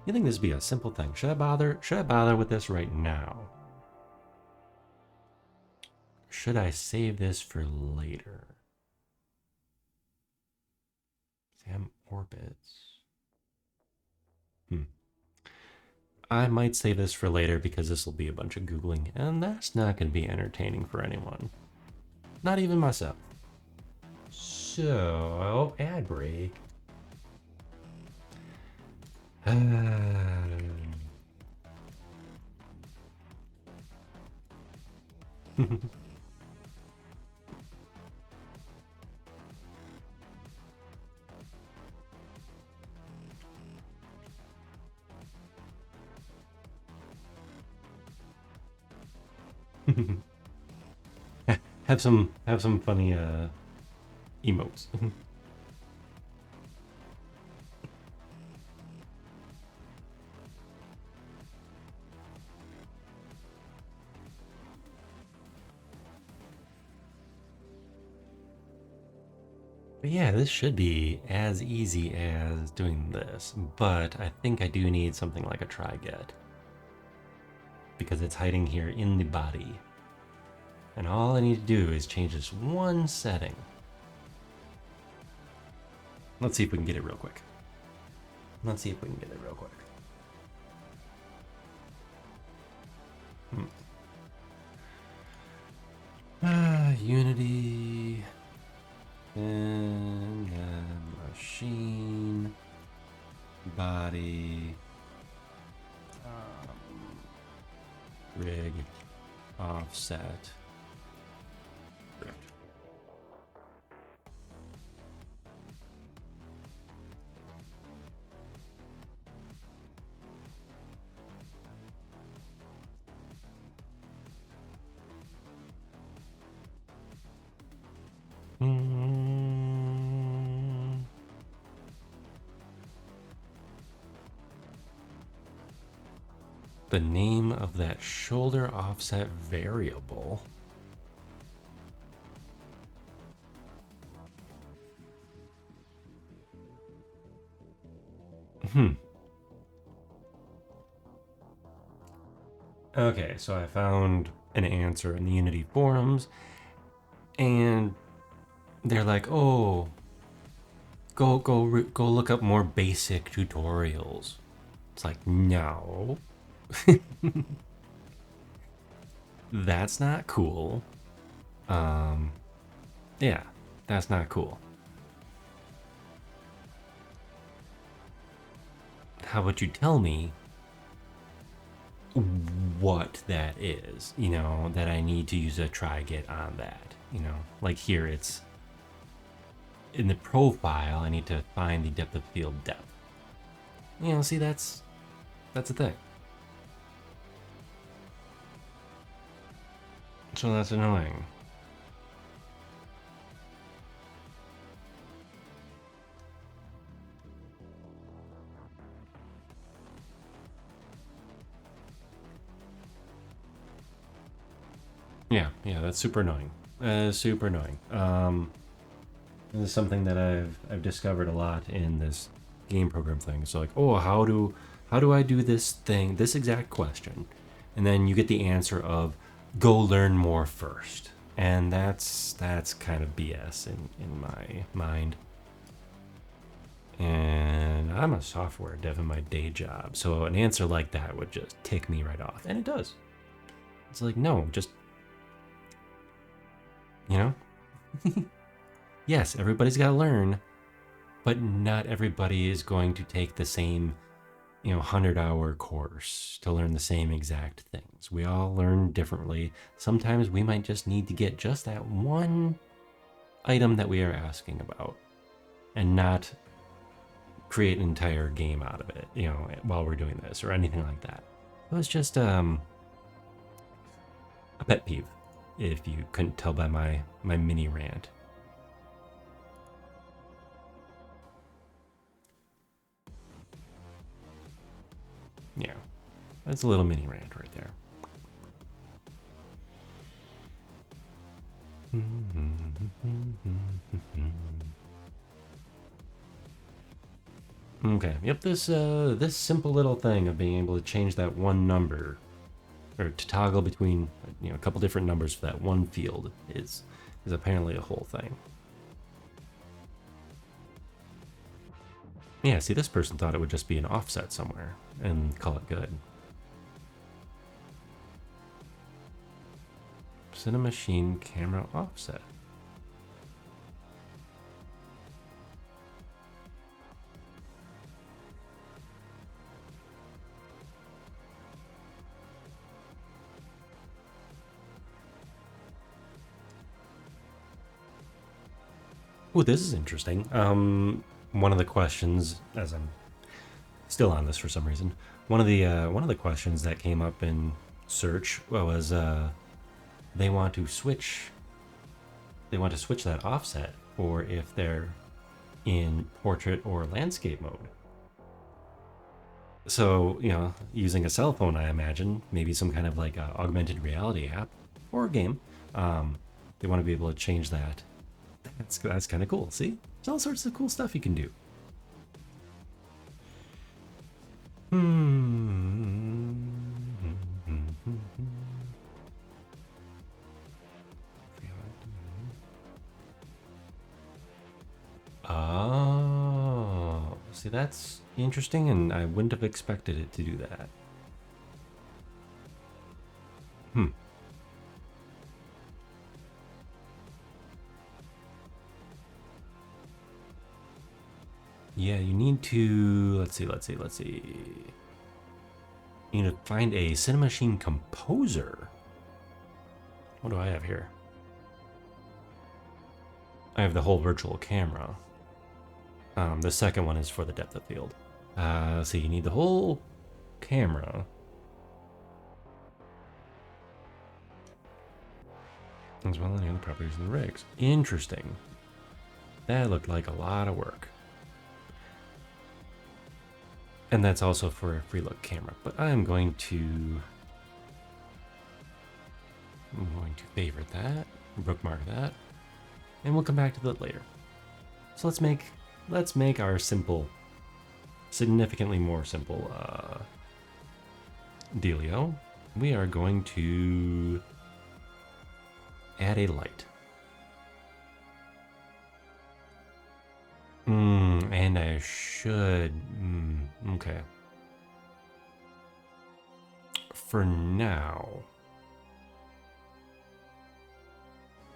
you think this would be a simple thing? Should I bother with this right now? Should I save this for later? Sam orbits. I might save this for later because this will be a bunch of Googling, and that's not going to be entertaining for anyone. Not even myself. So, ad break. have some funny emotes. But yeah, this should be as easy as doing this, but I think I do need something like a try get because it's hiding here in the body. And all I need to do is change this one setting. Let's see if we can get it real quick. Unity and machine body rig offset. The name of that shoulder offset variable. Okay, so I found an answer in the Unity forums, and they're like, "Oh, go look up more basic tutorials." It's like, no. That's not cool. Yeah, that's not cool. How about you tell me what that is, that I need to use a try get on that, like here it's in the profile, I need to find the depth of field depth. See, that's the thing. So that's annoying. Yeah, that's super annoying. Super annoying. This is something that I've discovered a lot in this game program thing. So like, oh, how do I do this thing, this exact question? And then you get the answer of go learn more first. And that's kind of BS in my mind. And I'm a software dev in my day job, so an answer like that would just tick me right off. And it does. It's like, no, just, you know? Yes, everybody's got to learn, but not everybody is going to take the same 100-hour course to learn the same exact things. We all learn differently. Sometimes we might just need to get just that one item that we are asking about and not create an entire game out of it, while we're doing this or anything like that. It was just a pet peeve, if you couldn't tell by my mini rant. Yeah, that's a little mini rant right there. Okay, yep, this simple little thing of being able to change that one number, or to toggle between a couple different numbers for that one field is apparently a whole thing. Yeah, see, this person thought it would just be an offset somewhere and call it good. Cinemachine camera offset. Oh, this is interesting. One of the questions, as I'm still on this for some reason, one of the questions that came up in search was they want to switch that offset, or if they're in portrait or landscape mode. So using a cell phone, I imagine maybe some kind of like augmented reality app or a game. They want to be able to change that. That's kind of cool. See, there's all sorts of cool stuff you can do. Oh, see, that's interesting, and I wouldn't have expected it to do that. Yeah, you need to, let's see. You need to find a Cinemachine composer. What do I have here? I have the whole virtual camera. The second one is for the depth of field. So you need the whole camera. As well as any other properties in the rigs. Interesting. That looked like a lot of work. And that's also for a free look camera. But I'm going to favorite that, bookmark that, and we'll come back to that later. So let's make our simple, significantly more simple dealio. We are going to add a light. And I should, okay. For now,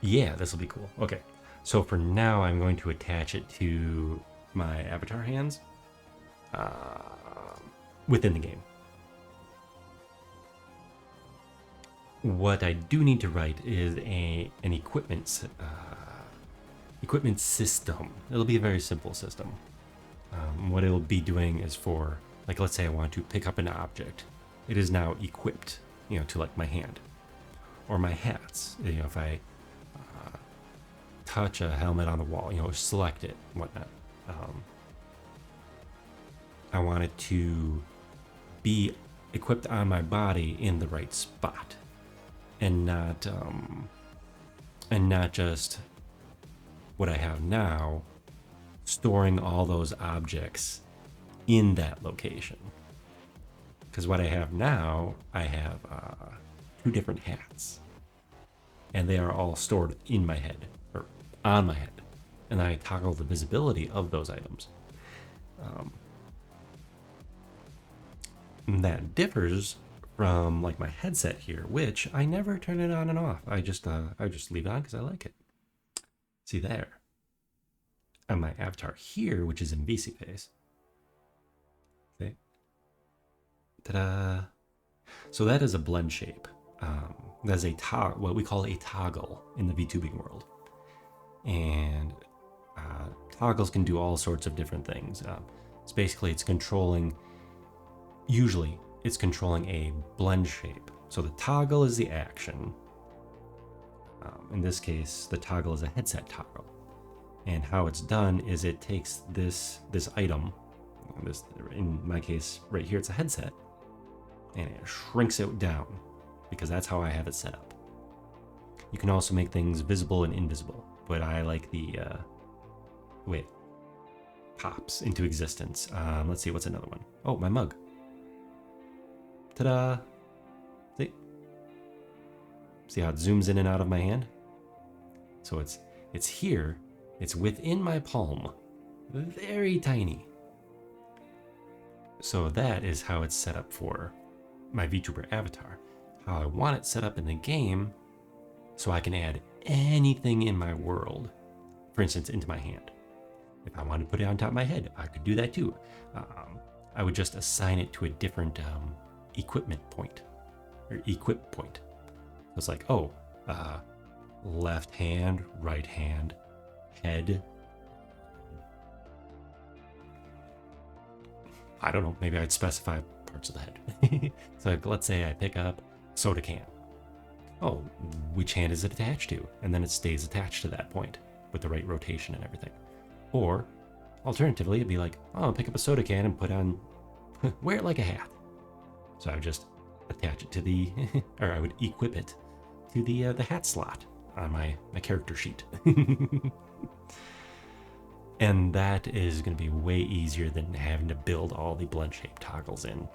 Yeah, this will be cool. Okay, so for now, I'm going to attach it to my avatar hands within the game. What I do need to write is an equipment system. It'll be a very simple system. What it'll be doing is for, like, let's say I want to pick up an object. It is now equipped, to like my hand or my hats. If I touch a helmet on the wall, select it, whatnot. I want it to be equipped on my body in the right spot, and not just what I have now, storing all those objects in that location. Because what I have now, I have 2 different hats, and they are all stored in my head, or on my head, and I toggle the visibility of those items. And that differs from like my headset here, which I never turn it on and off. I just leave it on because I like it. See there. And my avatar here, which is in VC Face. See? Ta-da! So that is a blend shape. That's what we call a toggle in the VTubing world. And toggles can do all sorts of different things. It's controlling, usually it's controlling a blend shape. So the toggle is the action. In this case, the toggle is a headset toggle. And how it's done is it takes this item, in my case right here, it's a headset, and it shrinks it down, because that's how I have it set up. You can also make things visible and invisible, but I like the way it pops into existence. Let's see, what's another one? Oh, my mug. Ta-da! See how it zooms in and out of my hand? So it's here. It's within my palm. Very tiny. So that is how it's set up for my VTuber avatar. How I want it set up in the game, so I can add anything in my world, for instance, into my hand. If I want to put it on top of my head, I could do that too. I would just assign it to a different equipment point, or equip point. So it's like, left hand, right hand, head. I don't know, maybe I'd specify parts of the head. So let's say I pick up a soda can. Oh, which hand is it attached to? And then it stays attached to that point with the right rotation and everything. Or alternatively, it'd be like, I'll pick up a soda can and put on, wear it like a hat. So I would just attach it to the, or I would equip it to the hat slot on my character sheet. And that is going to be way easier than having to build all the blend shape toggles in.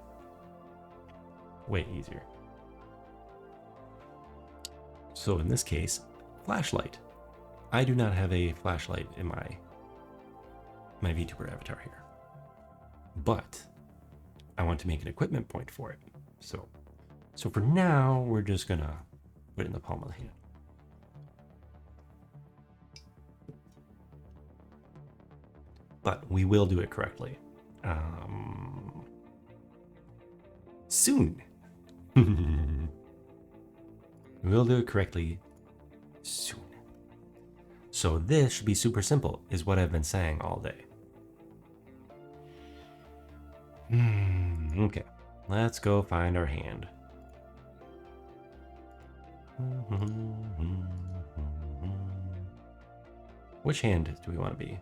Way easier. So in this case, flashlight. I do not have a flashlight in my VTuber avatar here, but I want to make an equipment point for it. So for now, we're just gonna put it in the palm of the hand. But we will do it correctly. Soon. We'll do it correctly soon. So this should be super simple, is what I've been saying all day. Okay, let's go find our hand. Which hand do we want to be?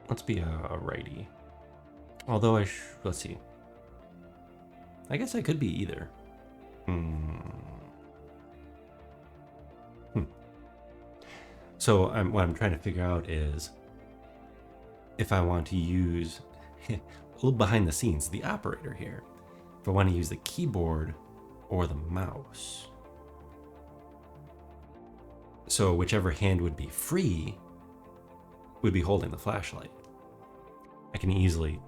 Let's be a righty. Although let's see. I guess I could be either. So what I'm trying to figure out is if I want to use, a little behind the scenes, the operator here. If I want to use the keyboard or the mouse. So whichever hand would be free would be holding the flashlight. I can easily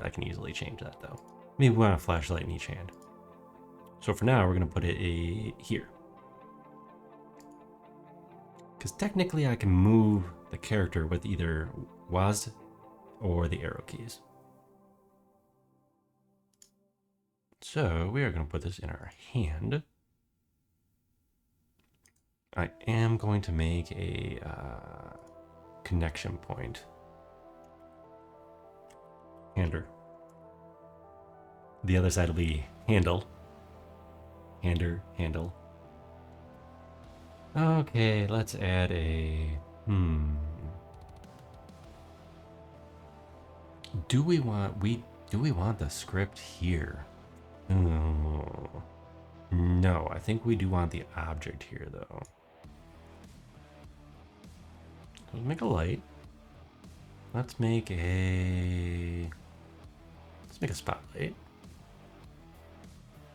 change that though. Maybe we want a flashlight in each hand. So for now, we're going to put it here. Because technically I can move the character with either WASD or the arrow keys. So we are going to put this in our hand. I am going to make a connection point. Hander. The other side will be handle. Hander, handle. Okay, let's add a... Do we want the script here? No, I think we do want the object here though. Let's make a light. Let's make a spotlight.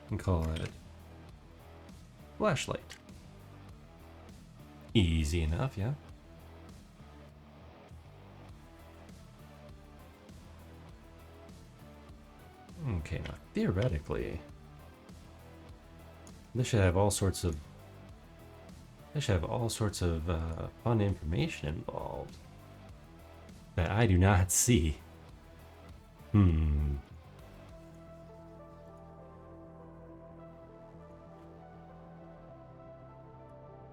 And call it flashlight. Easy enough, yeah. Okay, now theoretically, this should have all sorts of fun information involved that I do not see.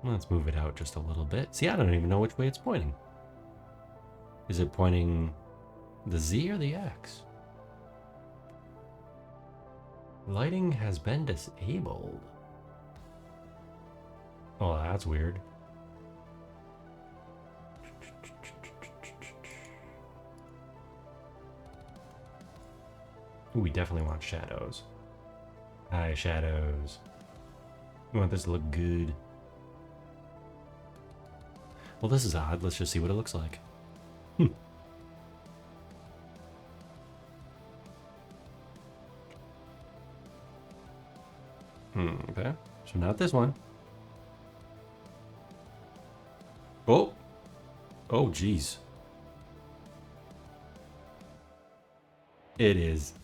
Let's move it out just a little bit. See, I don't even know which way it's pointing. Is it pointing the Z or the X? Lighting has been disabled. Oh, that's weird. Ooh, we definitely want shadows. Hi, shadows. We want this to look good. Well, this is odd. Let's just see what it looks like. Okay. So not this one. Oh. Oh, geez. It is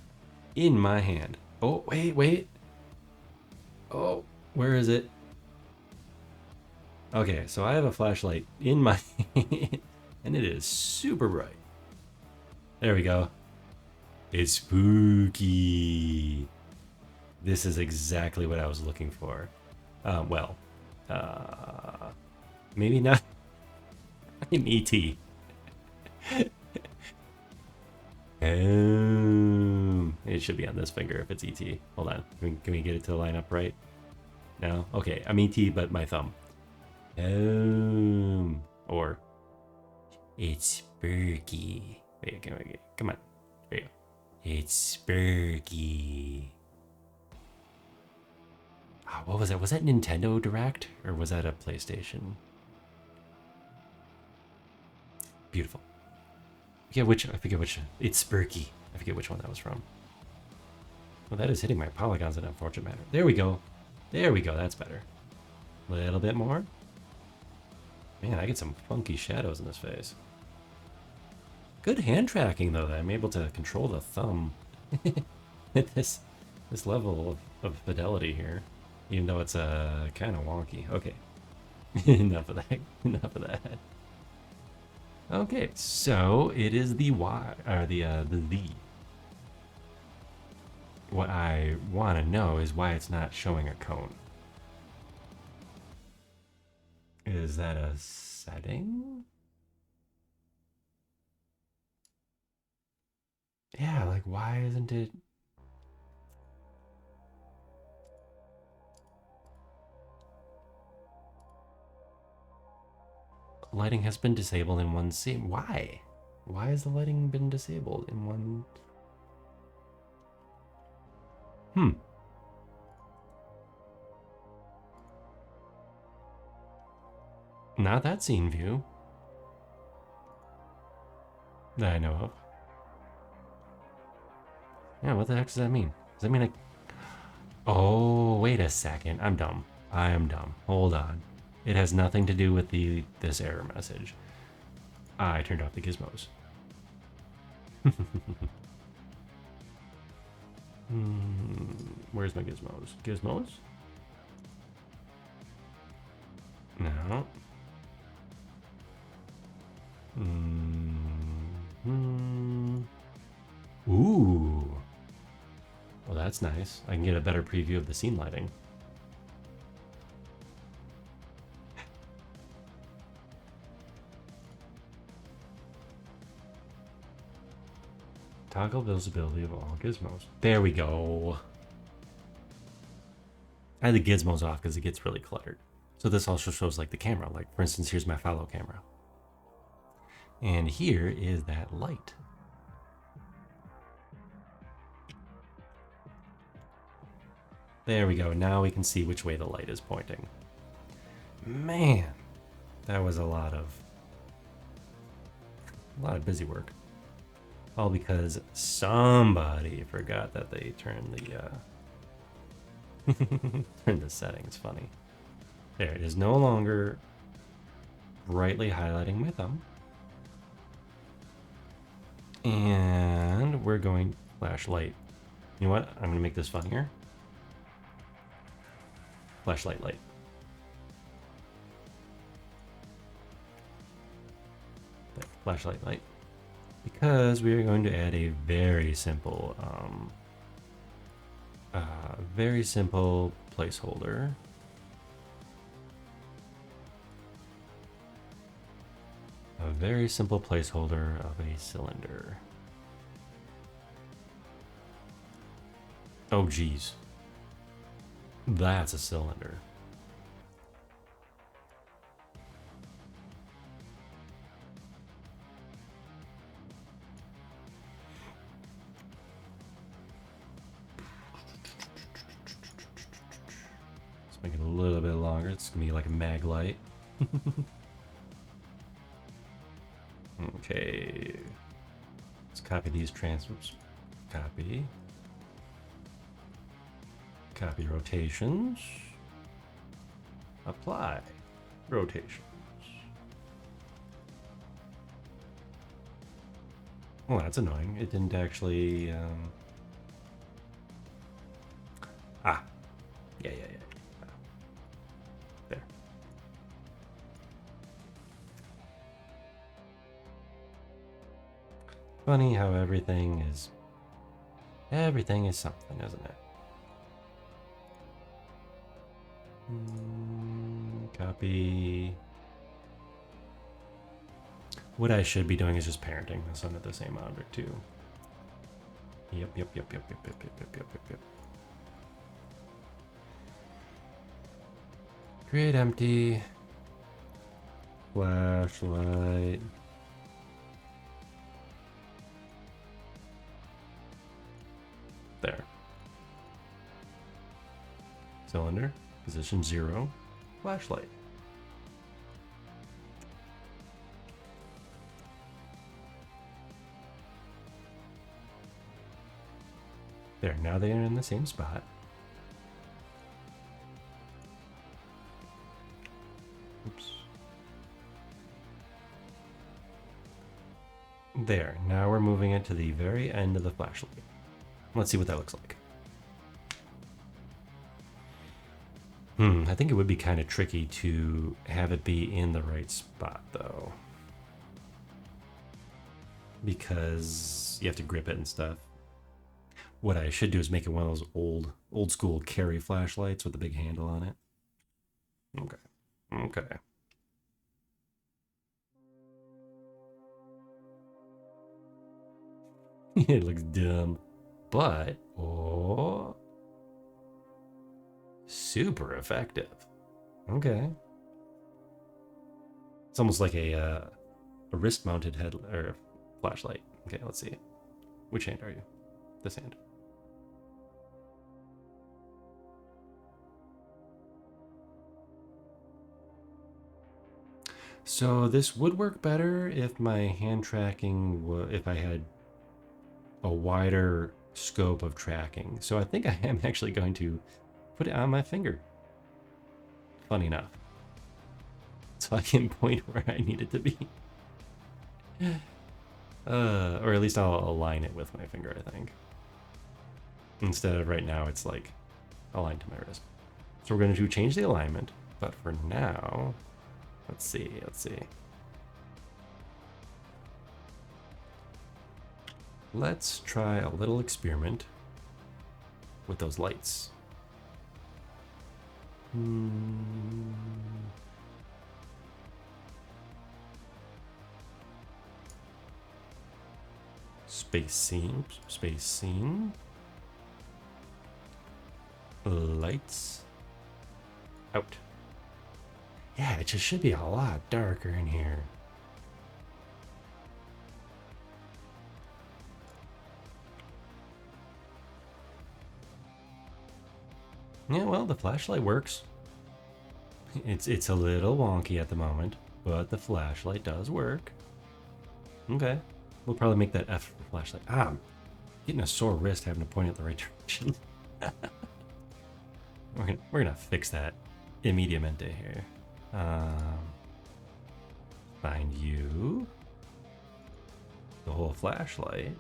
in my hand. Oh, wait. Oh, where is it? Okay, so I have a flashlight in my hand, and it is super bright. There we go. It's spooky. This is exactly what I was looking for. Maybe not in E.T. It should be on this finger if it's E.T. Hold on. Can we get it to line up right? No? Okay, I'm E.T., but my thumb. Or it's spooky. Wait, come on. There you go. It's spooky. Oh, what was that? Was that Nintendo Direct or was that a PlayStation? Beautiful. I forget which. It's spooky. I forget which one that was from. Well, that is hitting my polygons in an unfortunate manner. There we go. There we go. That's better. A little bit more. Man, I get some funky shadows in this face. Good hand tracking, though, that I'm able to control the thumb at this level of fidelity here, even though it's kind of wonky. Okay, enough of that. Enough of that. Okay, so it is the Y or the Z. What I want to know is why it's not showing a cone. Is that a setting? Yeah, like why isn't it? Lighting has been disabled in one scene. Why? Why has the lighting been disabled in one? Not that scene view that I know of. Yeah, what the heck does that mean? Does that mean I... Oh, wait a second. I'm dumb. I am dumb. Hold on. It has nothing to do with this error message. I turned off the gizmos. Where's my gizmos? Gizmos? No. that's nice. I can get a better preview of the scene lighting. Toggle visibility of all gizmos. There we go. I had the gizmos off because it gets really cluttered. So this also shows like the camera. Like for instance, here's my follow camera. And here is that light. There we go. Now we can see which way the light is pointing. Man, that was a lot of busy work. All because somebody forgot that they turned the turned the settings. Funny. There, it is no longer brightly highlighting my thumb. And we're going flashlight. You know what? I'm gonna make this funnier. Flashlight light. There, flashlight light. Because we are going to add a very simple placeholder. A very simple placeholder of a cylinder. Oh geez. That's a cylinder. Let's make it a little bit longer. It's gonna be like a mag light. Okay. Let's copy these transfers. Copy. Copy rotations. Apply rotations. Well, that's annoying. It didn't actually. Yeah. There. Funny how everything is something, isn't it? Copy. What I should be doing is just parenting this under the same object too. Yep. Create empty. Flashlight. There. Cylinder. Position 0. Flashlight. There, now they are in the same spot. Oops. There, now we're moving it to the very end of the flashlight. Let's see what that looks like. I think it would be kind of tricky to have it be in the right spot though. Because you have to grip it and stuff. What I should do is make it one of those old school carry flashlights with a big handle on it. Okay. It looks dumb. But, oh, super effective. Okay. It's almost like a wrist-mounted head or flashlight. Okay, let's see. Which hand are you? This hand. So this would work better if my hand tracking, if I had a wider scope of tracking. So I think I am actually going to put it on my finger. Funny enough. So I can point where I need it to be. Or at least I'll align it with my finger, I think. Instead of right now, it's like aligned to my wrist. So we're going to change the alignment. But for now, let's see. Let's try a little experiment. with those lights. Space scene. Lights. Out. Yeah, it just should be a lot darker in here. Yeah, well, the flashlight works. It's a little wonky at the moment, but the flashlight does work. Okay. We'll probably make that F for flashlight. I'm getting a sore wrist having to point it the right direction. we're gonna fix that immediatamente here. Find you. The whole flashlight.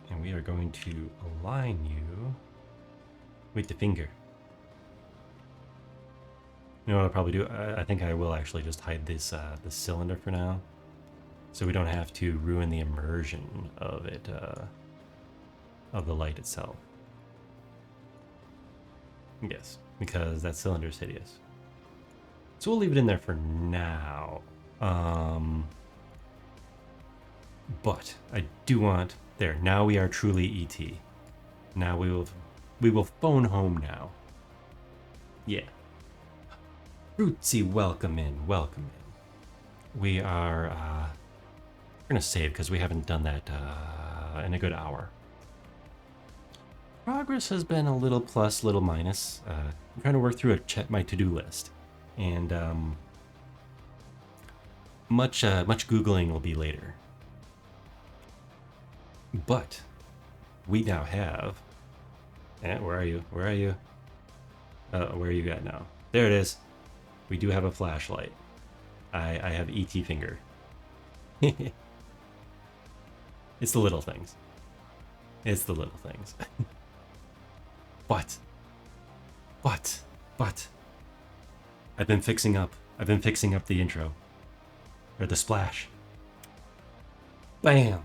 And we are going to align you with the finger. You know what I'll probably do? I think I will actually just hide this this cylinder for now, so we don't have to ruin the immersion of it, of the light itself. Yes, because that cylinder is hideous. So we'll leave it in there for now. But I do want there. Now we are truly ET. Now we will phone home now. Yeah. Rootsy, welcome in, welcome in. We are we're gonna save because we haven't done that in a good hour. Progress has been a little plus, little minus. I'm trying to work through my to-do list, and much Googling will be later. But we now have. Where are you? Where are you? Where are you at now? There it is. We do have a flashlight. I have ET finger. It's the little things. It's the little things. But I've been fixing up the intro. Or the splash. Bam!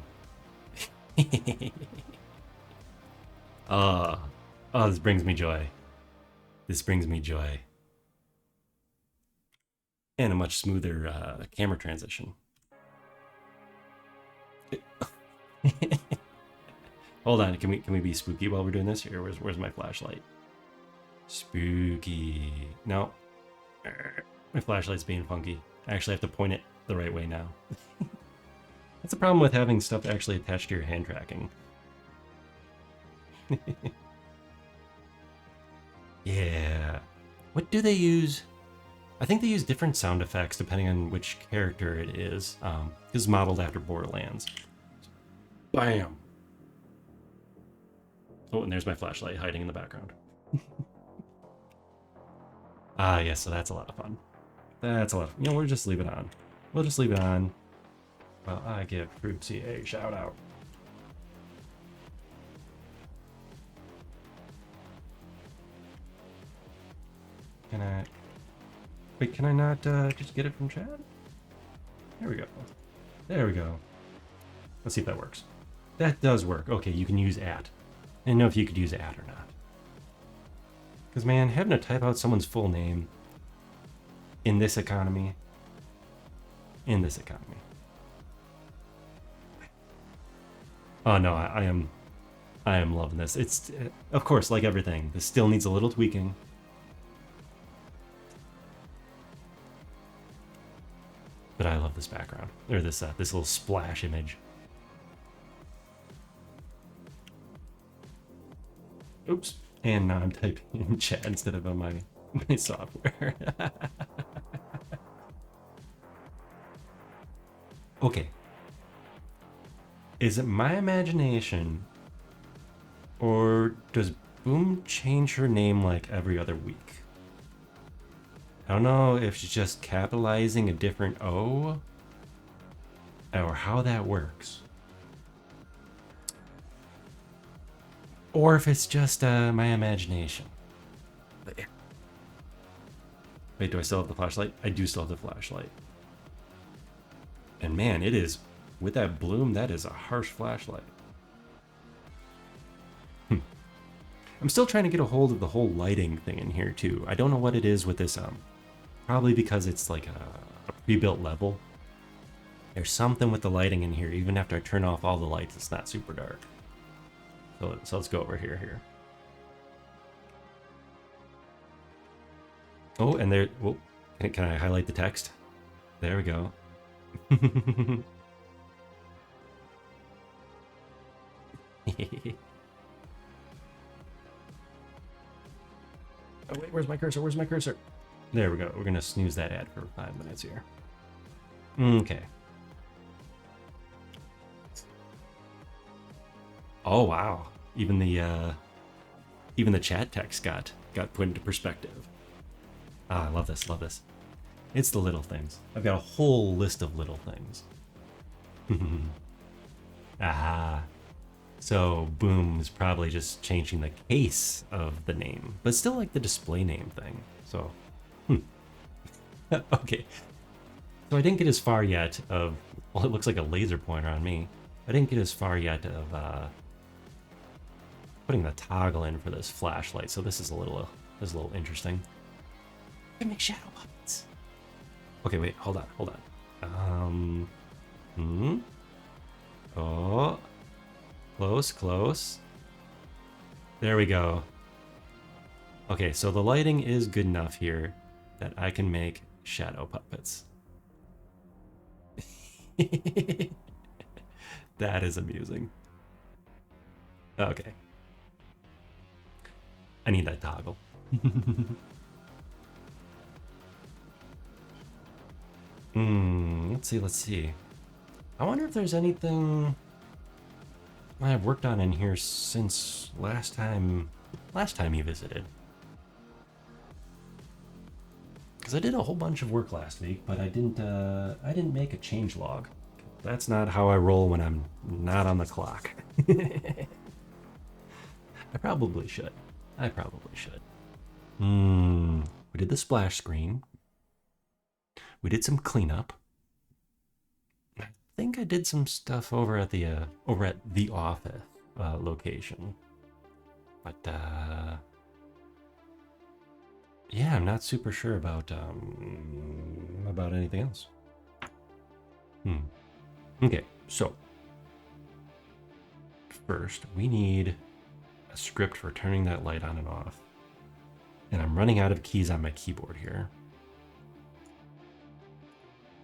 Oh, this brings me joy. This brings me joy. And a much smoother camera transition. Hold on, can we be spooky while we're doing this? Here, where's my flashlight? Spooky. No. My flashlight's being funky. I actually have to point it the right way now. That's the problem with having stuff actually attached to your hand tracking. Yeah. What do they use? I think they use different sound effects depending on which character it is. This is modeled after Borderlands. Bam! Oh, and there's my flashlight hiding in the background. Yeah, so that's a lot of fun. That's a lot of, we'll just leave it on. We'll just leave it on. Well, I give Fruitsy a shout out. Can I... Wait, can I not just get it from chat? There we go. There we go. Let's see if that works. That does work. Okay, you can use at. I didn't know if you could use at or not. Because, man, having to type out someone's full name in this economy. In this economy. Oh, no, I am loving this. It's, of course, like everything, this still needs a little tweaking. But I love this background, or this little splash image. Oops, and now I'm typing in chat instead of on my software. Okay. Is it my imagination, or does Boom change her name like every other week? I don't know if she's just capitalizing a different O, or how that works. Or if it's just my imagination. But yeah. Wait, do I still have the flashlight? I do still have the flashlight. And man, it is, with that bloom, that is a harsh flashlight. I'm still trying to get a hold of the whole lighting thing in here too. I don't know what it is with this, probably because it's like a pre-built level. There's something with the lighting in here. Even after I turn off all the lights, it's not super dark. So let's go over here. Oh, and there, whoa, can I highlight the text? There we go. Oh wait, where's my cursor? Where's my cursor? There we go. We're gonna snooze that ad for 5 minutes here. Okay. Oh wow. Even the chat text got put into perspective. Ah, I love this, love this. It's the little things. I've got a whole list of little things. Ah. So Boom is probably just changing the case of the name, but still like the display name thing. So, okay. So I didn't get as far yet of, well, it looks like a laser pointer on me. I didn't get as far yet of putting the toggle in for this flashlight. So this is a little interesting. I can make shadow puppets. Okay, wait, hold on. Oh, close. There we go. Okay, so the lighting is good enough here that I can make shadow puppets. That is amusing. Okay. I need that toggle. Let's see. I wonder if there's anything I've worked on in here since last time you visited. Because I did a whole bunch of work last week, but I didn't make a change log. That's not how I roll when I'm not on the clock. I probably should. We did the splash screen. We did some cleanup. I think I did some stuff over at the office location, but yeah, I'm not super sure about anything else. Okay, so first we need a script for turning that light on and off, and I'm running out of keys on my keyboard here.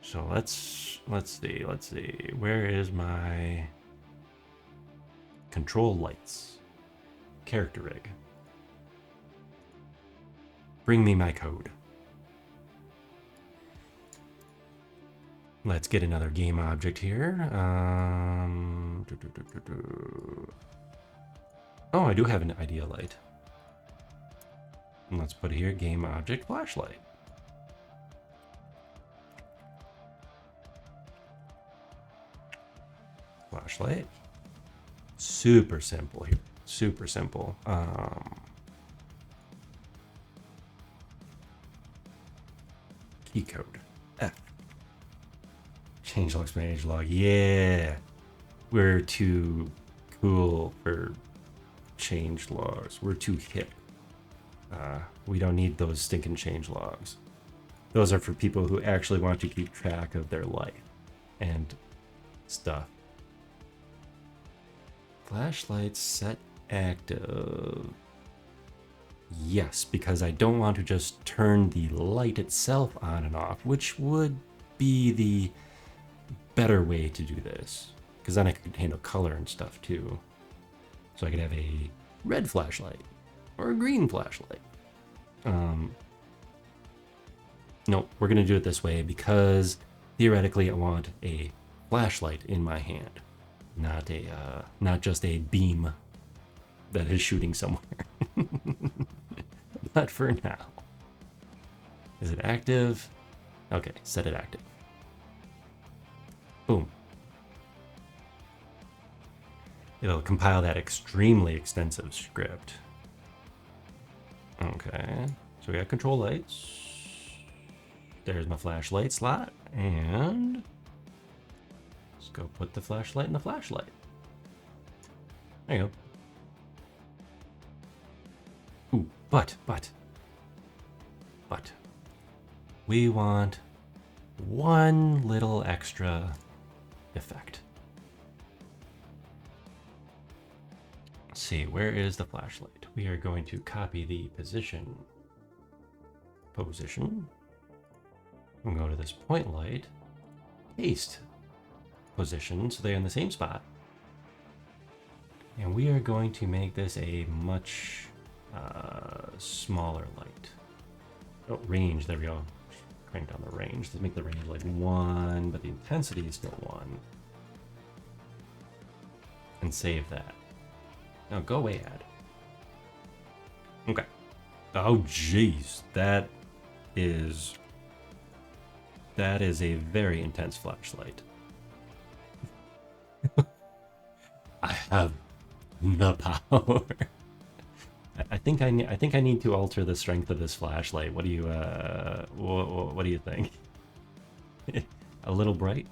So let's see. Where is my control lights? Character rig. Bring me my code. Let's get another game object here. Oh, I do have an idea light. And let's put here game object flashlight. Flashlight. Super simple here. Super simple. Key code F. Changelog, changelog. Yeah, we're too cool for change logs. We're too hip. We don't need those stinking change logs. Those are for people who actually want to keep track of their life and stuff. Flashlight set active. Yes, because I don't want to just turn the light itself on and off, which would be the better way to do this. Because then I could handle color and stuff too. So I could have a red flashlight or a green flashlight. No, we're going to do it this way because theoretically I want a flashlight in my hand, not just a beam that is shooting somewhere. But for now. Is it active? Okay, set it active. Boom. It'll compile that extremely extensive script. Okay, so we got control lights. There's my flashlight slot, and let's go put the flashlight in the flashlight. There you But, we want one little extra effect. Let's see, where is the flashlight? We are going to copy the position. And go to this point light, paste position so they're in the same spot. And we are going to make this a much smaller light. Oh, range, there we go. Crank down the range. Let's make the range like 1, but the intensity is still 1. And save that. Now go away, ad. Okay. Oh, jeez. That is a very intense flashlight. I have the power. I think I need to alter the strength of this flashlight. What do you what do you think? A little bright?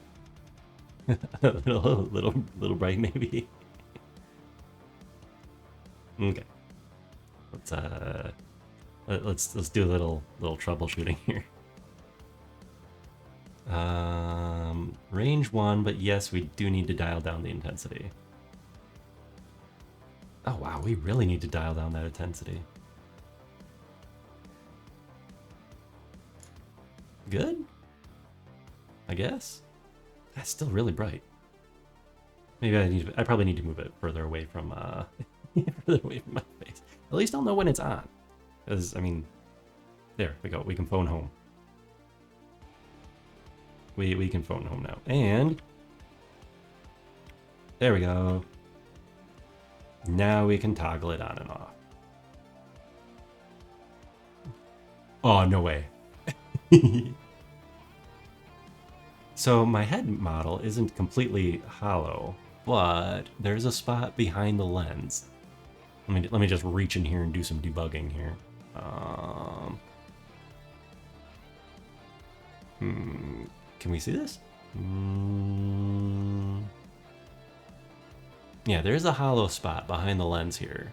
a little bright maybe. Okay. Let's do a little troubleshooting here. Range 1, but yes, we do need to dial down the intensity. Oh wow, we really need to dial down that intensity. Good? I guess? That's still really bright. Maybe I probably need to move it further away from further away from my face. At least I'll know when it's on. Because, I mean, there we go. We can phone home. We can phone home now. And there we go. Now we can toggle it on and off. Oh, no way. So my head model isn't completely hollow, but there's a spot behind the lens. Let me just reach in here and do some debugging here. Can we see this? Yeah, there's a hollow spot behind the lens here,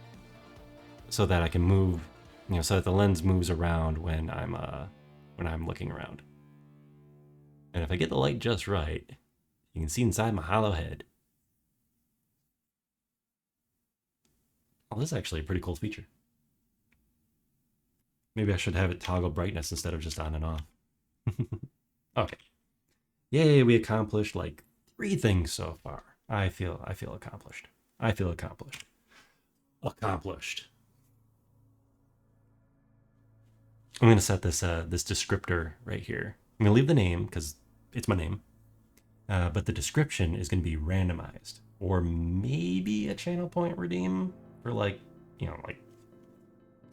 so that I can move, so that the lens moves around when I'm looking around. And if I get the light just right, you can see inside my hollow head. Oh, this is actually a pretty cool feature. Maybe I should have it toggle brightness instead of just on and off. Okay. Yay, we accomplished like 3 things so far. I feel accomplished. I feel accomplished. Accomplished. I'm going to set this this descriptor right here. I'm going to leave the name because it's my name. But the description is going to be randomized, or maybe a channel point redeem for like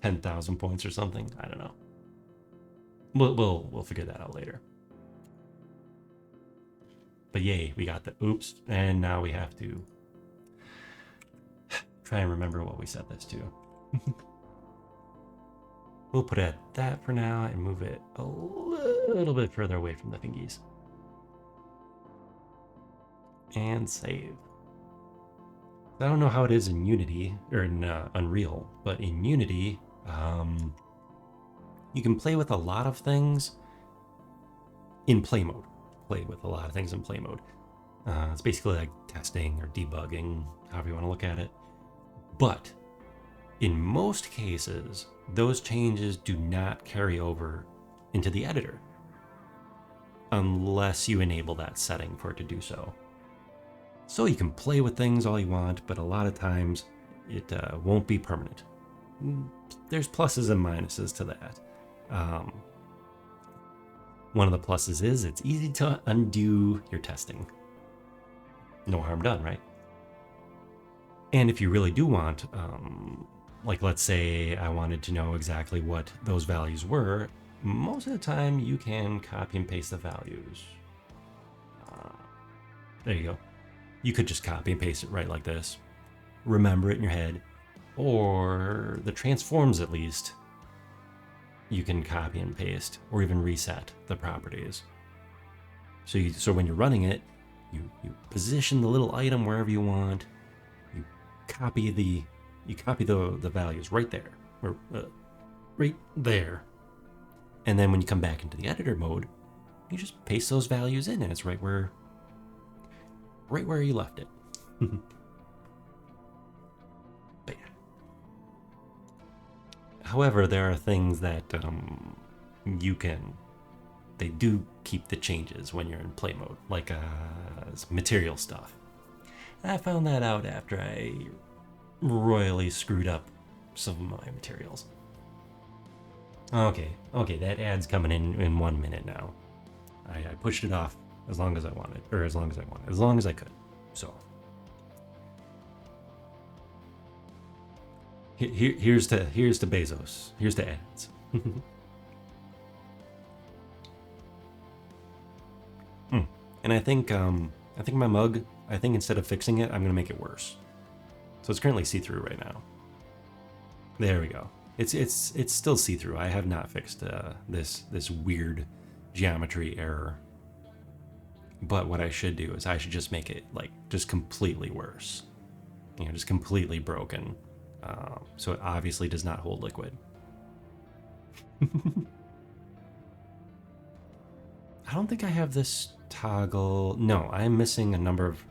10,000 points or something. I don't know. We'll figure that out later. But yay, we got the oops, and now we have to try and remember what we set this to. We'll put it at that for now and move it a little bit further away from the thingies. And save. I don't know how it is in Unity, or in Unreal, but in Unity, you can play with a lot of things in play mode. It's basically like testing or debugging, however you want to look at it. But in most cases, those changes do not carry over into the editor unless you enable that setting for it to do so. So you can play with things all you want, but a lot of times it won't be permanent. There's pluses and minuses to that. One of the pluses is it's easy to undo your testing. No harm done, right? And if you really do want, like let's say I wanted to know exactly what those values were, most of the time you can copy and paste the values. There you go. You could just copy and paste it right like this. Remember it in your head. Or the transforms, at least, you can copy and paste or even reset the properties. So when you're running it, you position the little item wherever you want. You copy the values right there, or right there. And then when you come back into the editor mode, you just paste those values in and it's right where you left it. But yeah. However, there are things that they do keep the changes when you're in play mode, like material stuff. I found that out after I royally screwed up some of my materials. Okay, that ad's coming in 1 minute now. I pushed it off as long as I wanted, as long as I could. So here's to Bezos. Here's to ads. And I think my mug, instead of fixing it, I'm gonna make it worse. So it's currently see-through right now. There we go. It's still see-through. I have not fixed this weird geometry error. But what I should do is I should just make it like just completely worse. Just completely broken. So it obviously does not hold liquid. I don't think I have this toggle. No, I'm missing a number of,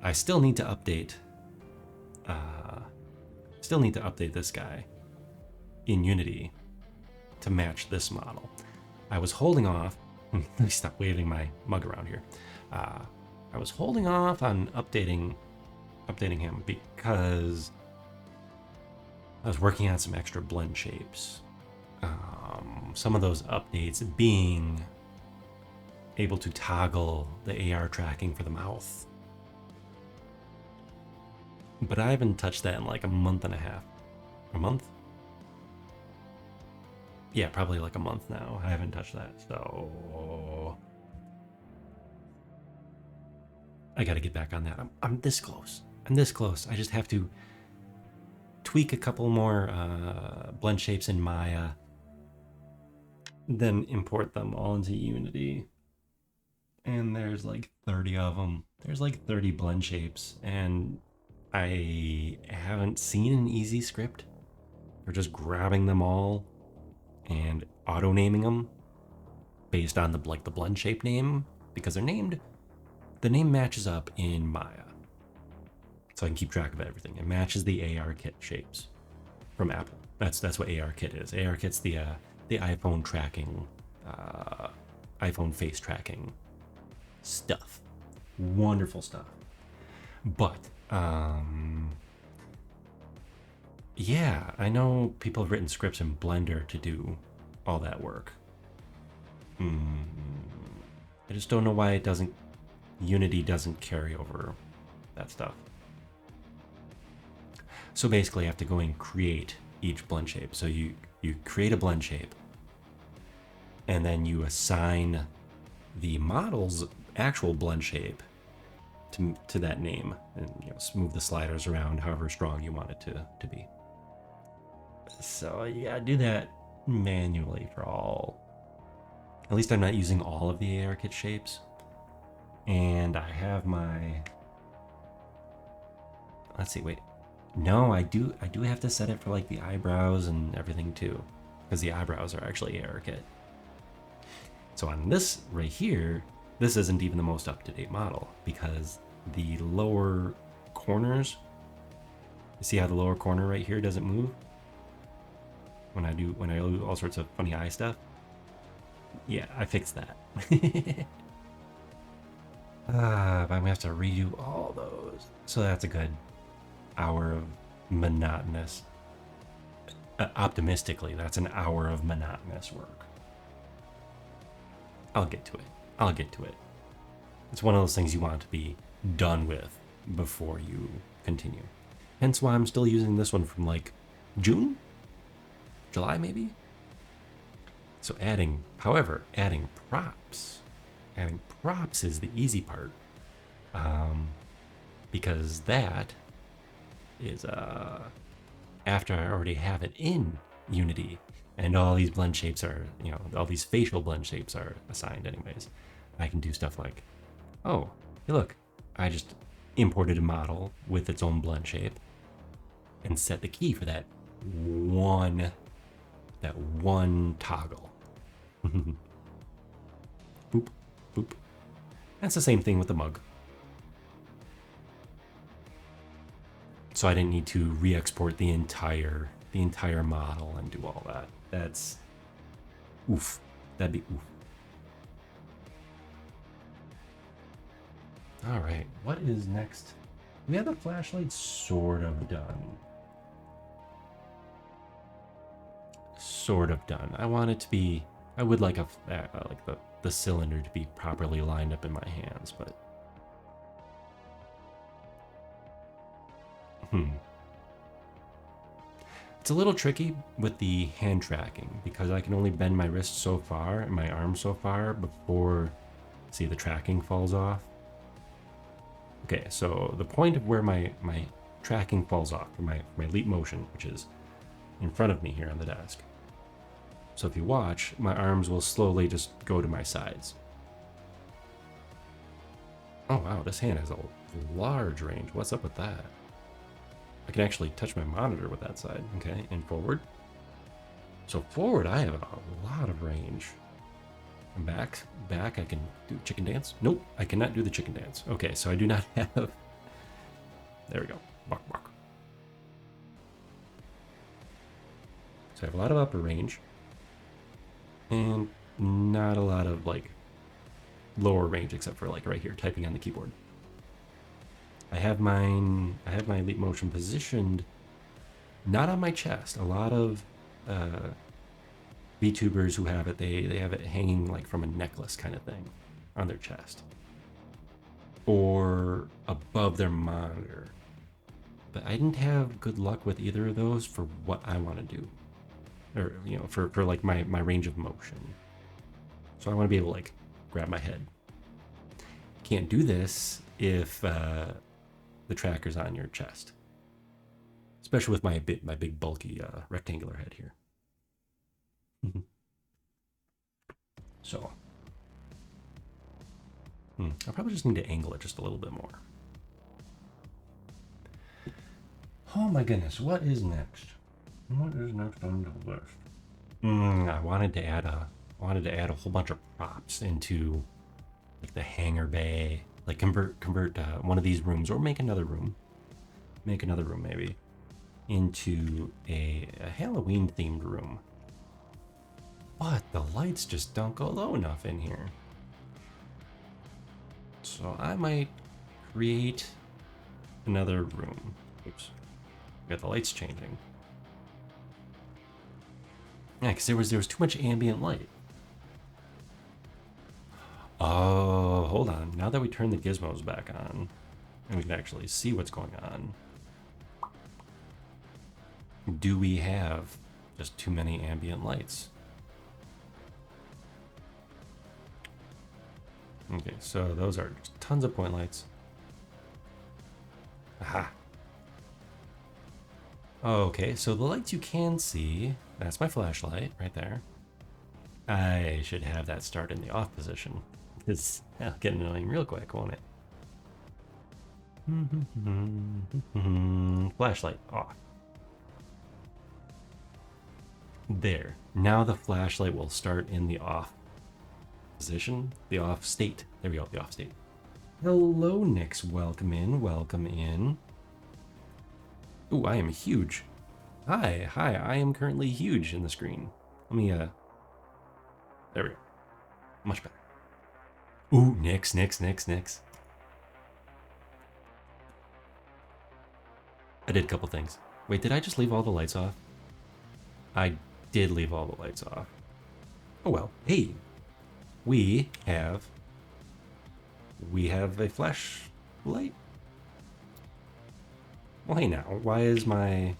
I still need to update. This guy in Unity to match this model. I was holding off. Let me stop waving my mug around here. I was holding off on updating him because I was working on some extra blend shapes. Some of those updates being able to toggle the AR tracking for the mouth. But I haven't touched that in like a month and a half. A month? Yeah, probably like a month now. I haven't touched that, so I gotta get back on that. I'm this close. I just have to tweak a couple more blend shapes in Maya, then import them all into Unity. And there's like 30 of them. There's like 30 blend shapes, and I haven't seen an easy script for just grabbing them all and auto-naming them based on the blend shape name, because the name matches up in Maya. So I can keep track of everything. It matches the ARKit shapes from Apple. That's what ARKit is. ARKit's the iPhone tracking, iPhone face tracking stuff. Wonderful stuff. But yeah, I know people have written scripts in Blender to do all that work. I just don't know why Unity doesn't carry over that stuff. So basically, I have to go and create each blend shape. So you create a blend shape, and then you assign the model's actual blend shape to that name, and move the sliders around however strong you want it to be. So you gotta do that manually for all. At least I'm not using all of the ARKit shapes. And I have my, let's see, wait. No, I do have to set it for like the eyebrows and everything too, because the eyebrows are actually ARKit. So on this right here, this isn't even the most up-to-date model, because the lower corners, you see how the lower corner right here doesn't move when I do all sorts of funny eye stuff? Yeah, I fixed that. But I'm gonna have to redo all those. So that's a good hour of monotonous. Optimistically, that's an hour of monotonous work. I'll get to it. It's one of those things you want to be done with before you continue. Hence why I'm still using this one from like June? July maybe? So adding props. Adding props is the easy part. Because that is after I already have it in Unity, and all these blend shapes are, all these facial blend shapes are assigned anyways. I can do stuff like, oh, hey look, I just imported a model with its own blend shape and set the key for that one that one toggle. Boop, boop. That's the same thing with the mug. So I didn't need to re-export the entire model and do all that. That's oof. That'd be oof. All right, what is next? We have the flashlight sort of done. Sort of done. I want it to be. I would like like the cylinder to be properly lined up in my hands, but it's a little tricky with the hand tracking because I can only bend my wrist so far and my arm so far before, see, the tracking falls off. Okay, so the point of where my tracking falls off, my leap motion, which is in front of me here on the desk. So if you watch, my arms will slowly just go to my sides. Oh wow, this hand has a large range. What's up with that? I can actually touch my monitor with that side. Okay, and forward. So forward, I have a lot of range. And back, I can do chicken dance. Nope, I cannot do the chicken dance. Okay, so I do not have. There we go. Bark, bark. So I have a lot of upper range, and not a lot of like lower range, except for like right here, typing on the keyboard. I have my leap motion positioned not on my chest. A lot of VTubers who have it, they have it hanging like from a necklace kind of thing on their chest or above their monitor. But I didn't have good luck with either of those for what I want to do, or for like my range of motion. So I want to be able to like grab my head. Can't do this if the tracker's on your chest, especially with my big bulky rectangular head here. So I probably just need to angle it just a little bit more. Oh my goodness, what is next? What is next on the list? I wanted to add a whole bunch of props into like the hangar bay. Like convert one of these rooms, or make another room maybe, into a Halloween themed room. But the lights just don't go low enough in here. So I might create another room. Oops, got the lights changing. Yeah, because there was too much ambient light. Oh, hold on. Now that we turn the gizmos back on, and we can actually see what's going on, do we have just too many ambient lights? Okay, so those are just tons of point lights. Aha. Okay, so the lights you can see, that's my flashlight right there. I should have that start in the off position. It's getting annoying real quick, won't it? Flashlight off. There. Now the flashlight will start in the off position, the off state. There we go, the off state. Hello, Nix. Welcome in. Welcome in. Ooh, I am huge. Hi. I am currently huge in the screen. Let me, there we go. Much better. Ooh, Nix. I did a couple things. Wait, did I just leave all the lights off? I did leave all the lights off. Oh well. Hey, we have a flashlight. Well, hey now, why is my...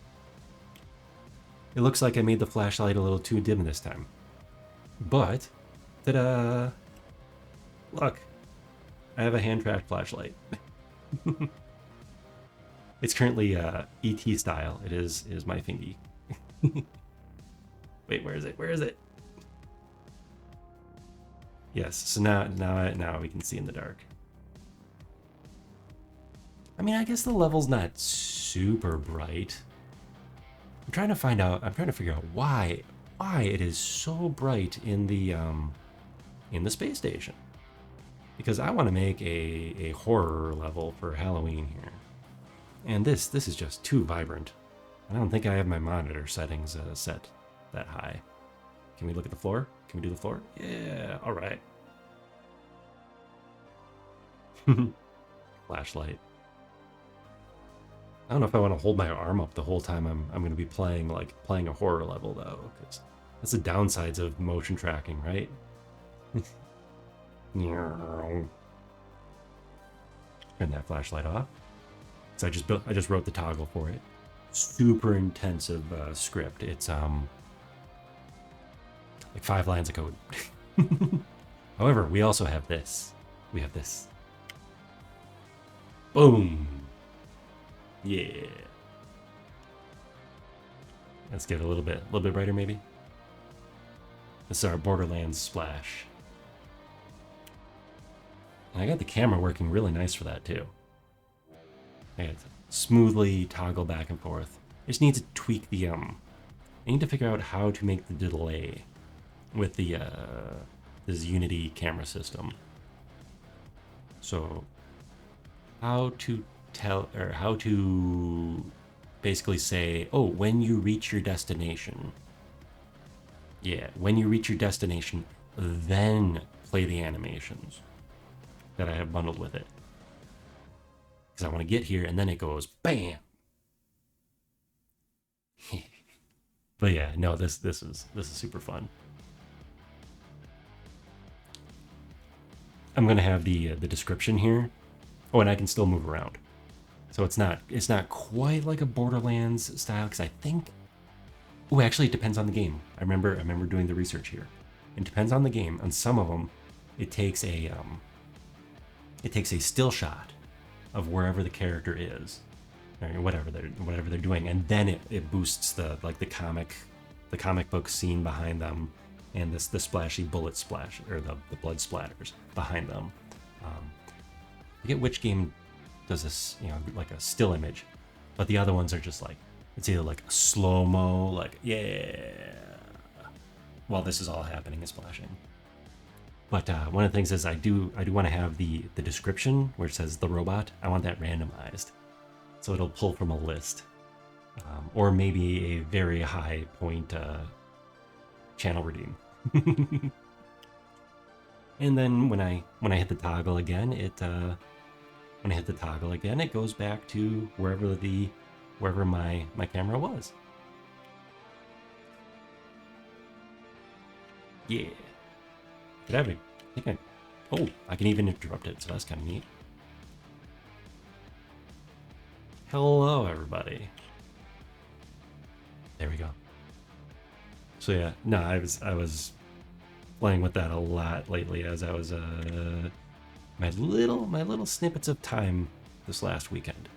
It looks like I made the flashlight a little too dim this time. But, ta-da! Look, I have a hand-tracked flashlight. It's currently ET style. It is my thingy. Wait, where is it? Yes, so now we can see in the dark. I mean, I guess the level's not super bright. I'm trying to figure out why why it is so bright in the space station. Because I want to make a horror level for Halloween here. And this is just too vibrant. I don't think I have my monitor settings set that high. Can we look at the floor? Can we do the floor? Yeah, all right. Flashlight. I don't know if I want to hold my arm up the whole time I'm going to be playing a horror level though, because that's the downsides of motion tracking, right? Turn that flashlight off. So I just wrote the toggle for it. Super intensive script. It's like 5 lines of code. However, we also have this. We have this. Boom. Yeah. Let's get it a little bit brighter maybe. This is our Borderlands splash. And I got the camera working really nice for that too. I got to smoothly toggle back and forth. I just need to tweak the I need to figure out how to make the delay with the this Unity camera system. So how to basically say, oh, when you reach your destination. Yeah, when you reach your destination, then play the animations that I have bundled with it. Because I want to get here and then it goes bam. But yeah, no, this is super fun. I'm gonna have the description here. Oh, and I can still move around. So it's not quite like a Borderlands style, because I think. Oh, actually, it depends on the game. I remember doing the research here. It depends on the game. On some of them, it takes a still shot of wherever the character is, or whatever they're doing, and then it boosts the comic book scene behind them, and the splashy bullet splash or the blood splatters behind them. I forget which game does this, like a still image, but the other ones are just like, it's either like a slow-mo, like, yeah, while this is all happening and splashing. But one of the things is I do want to have the description where it says the robot. I want that randomized, so it'll pull from a list, or maybe a very high point channel redeem. And then when I hit the toggle again, it goes back to wherever my camera was. Yeah. I can even interrupt it, so that's kind of neat. Hello, everybody. There we go. So yeah, no, I was playing with that a lot lately as I was my little snippets of time this last weekend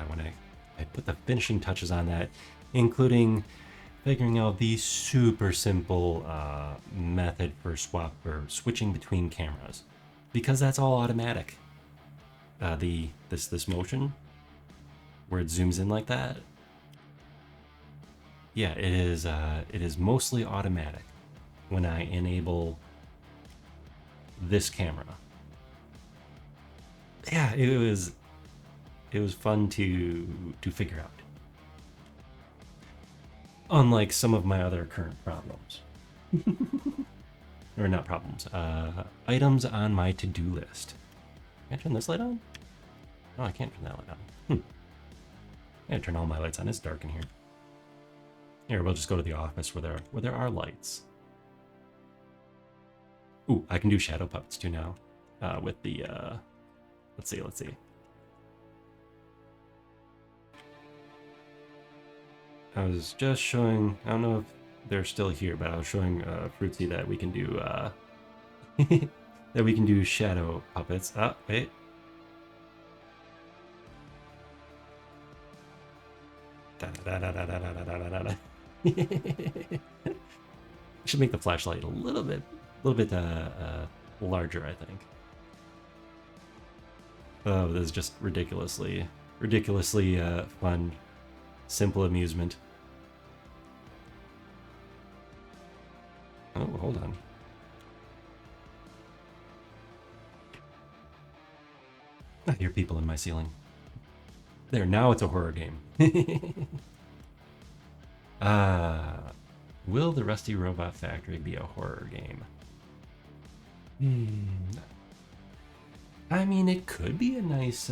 when I put the finishing touches on that, including figuring out the super simple method for switching between cameras, because that's all automatic. This motion where it zooms in like that, yeah, it is mostly automatic when I enable this camera. Yeah, it was fun to figure out. Unlike some of my other current problems. Or not problems, items on my to-do list. Can I turn this light on? No, I can't turn that light on. I gotta turn all my lights on, it's dark in here. Here, we'll just go to the office where there are lights. Ooh, I can do shadow puppets too now. With the, let's see. I was just showing, I don't know if they're still here, but I was showing Fruitsy that we can do that we can do shadow puppets. Ah, wait. Should make the flashlight a little bit larger, I think. Oh, this is just ridiculously fun, simple amusement. Oh, hold on. I hear people in my ceiling. There, now it's a horror game. Will the Rusty Robot Factory be a horror game? I mean, it could be a nice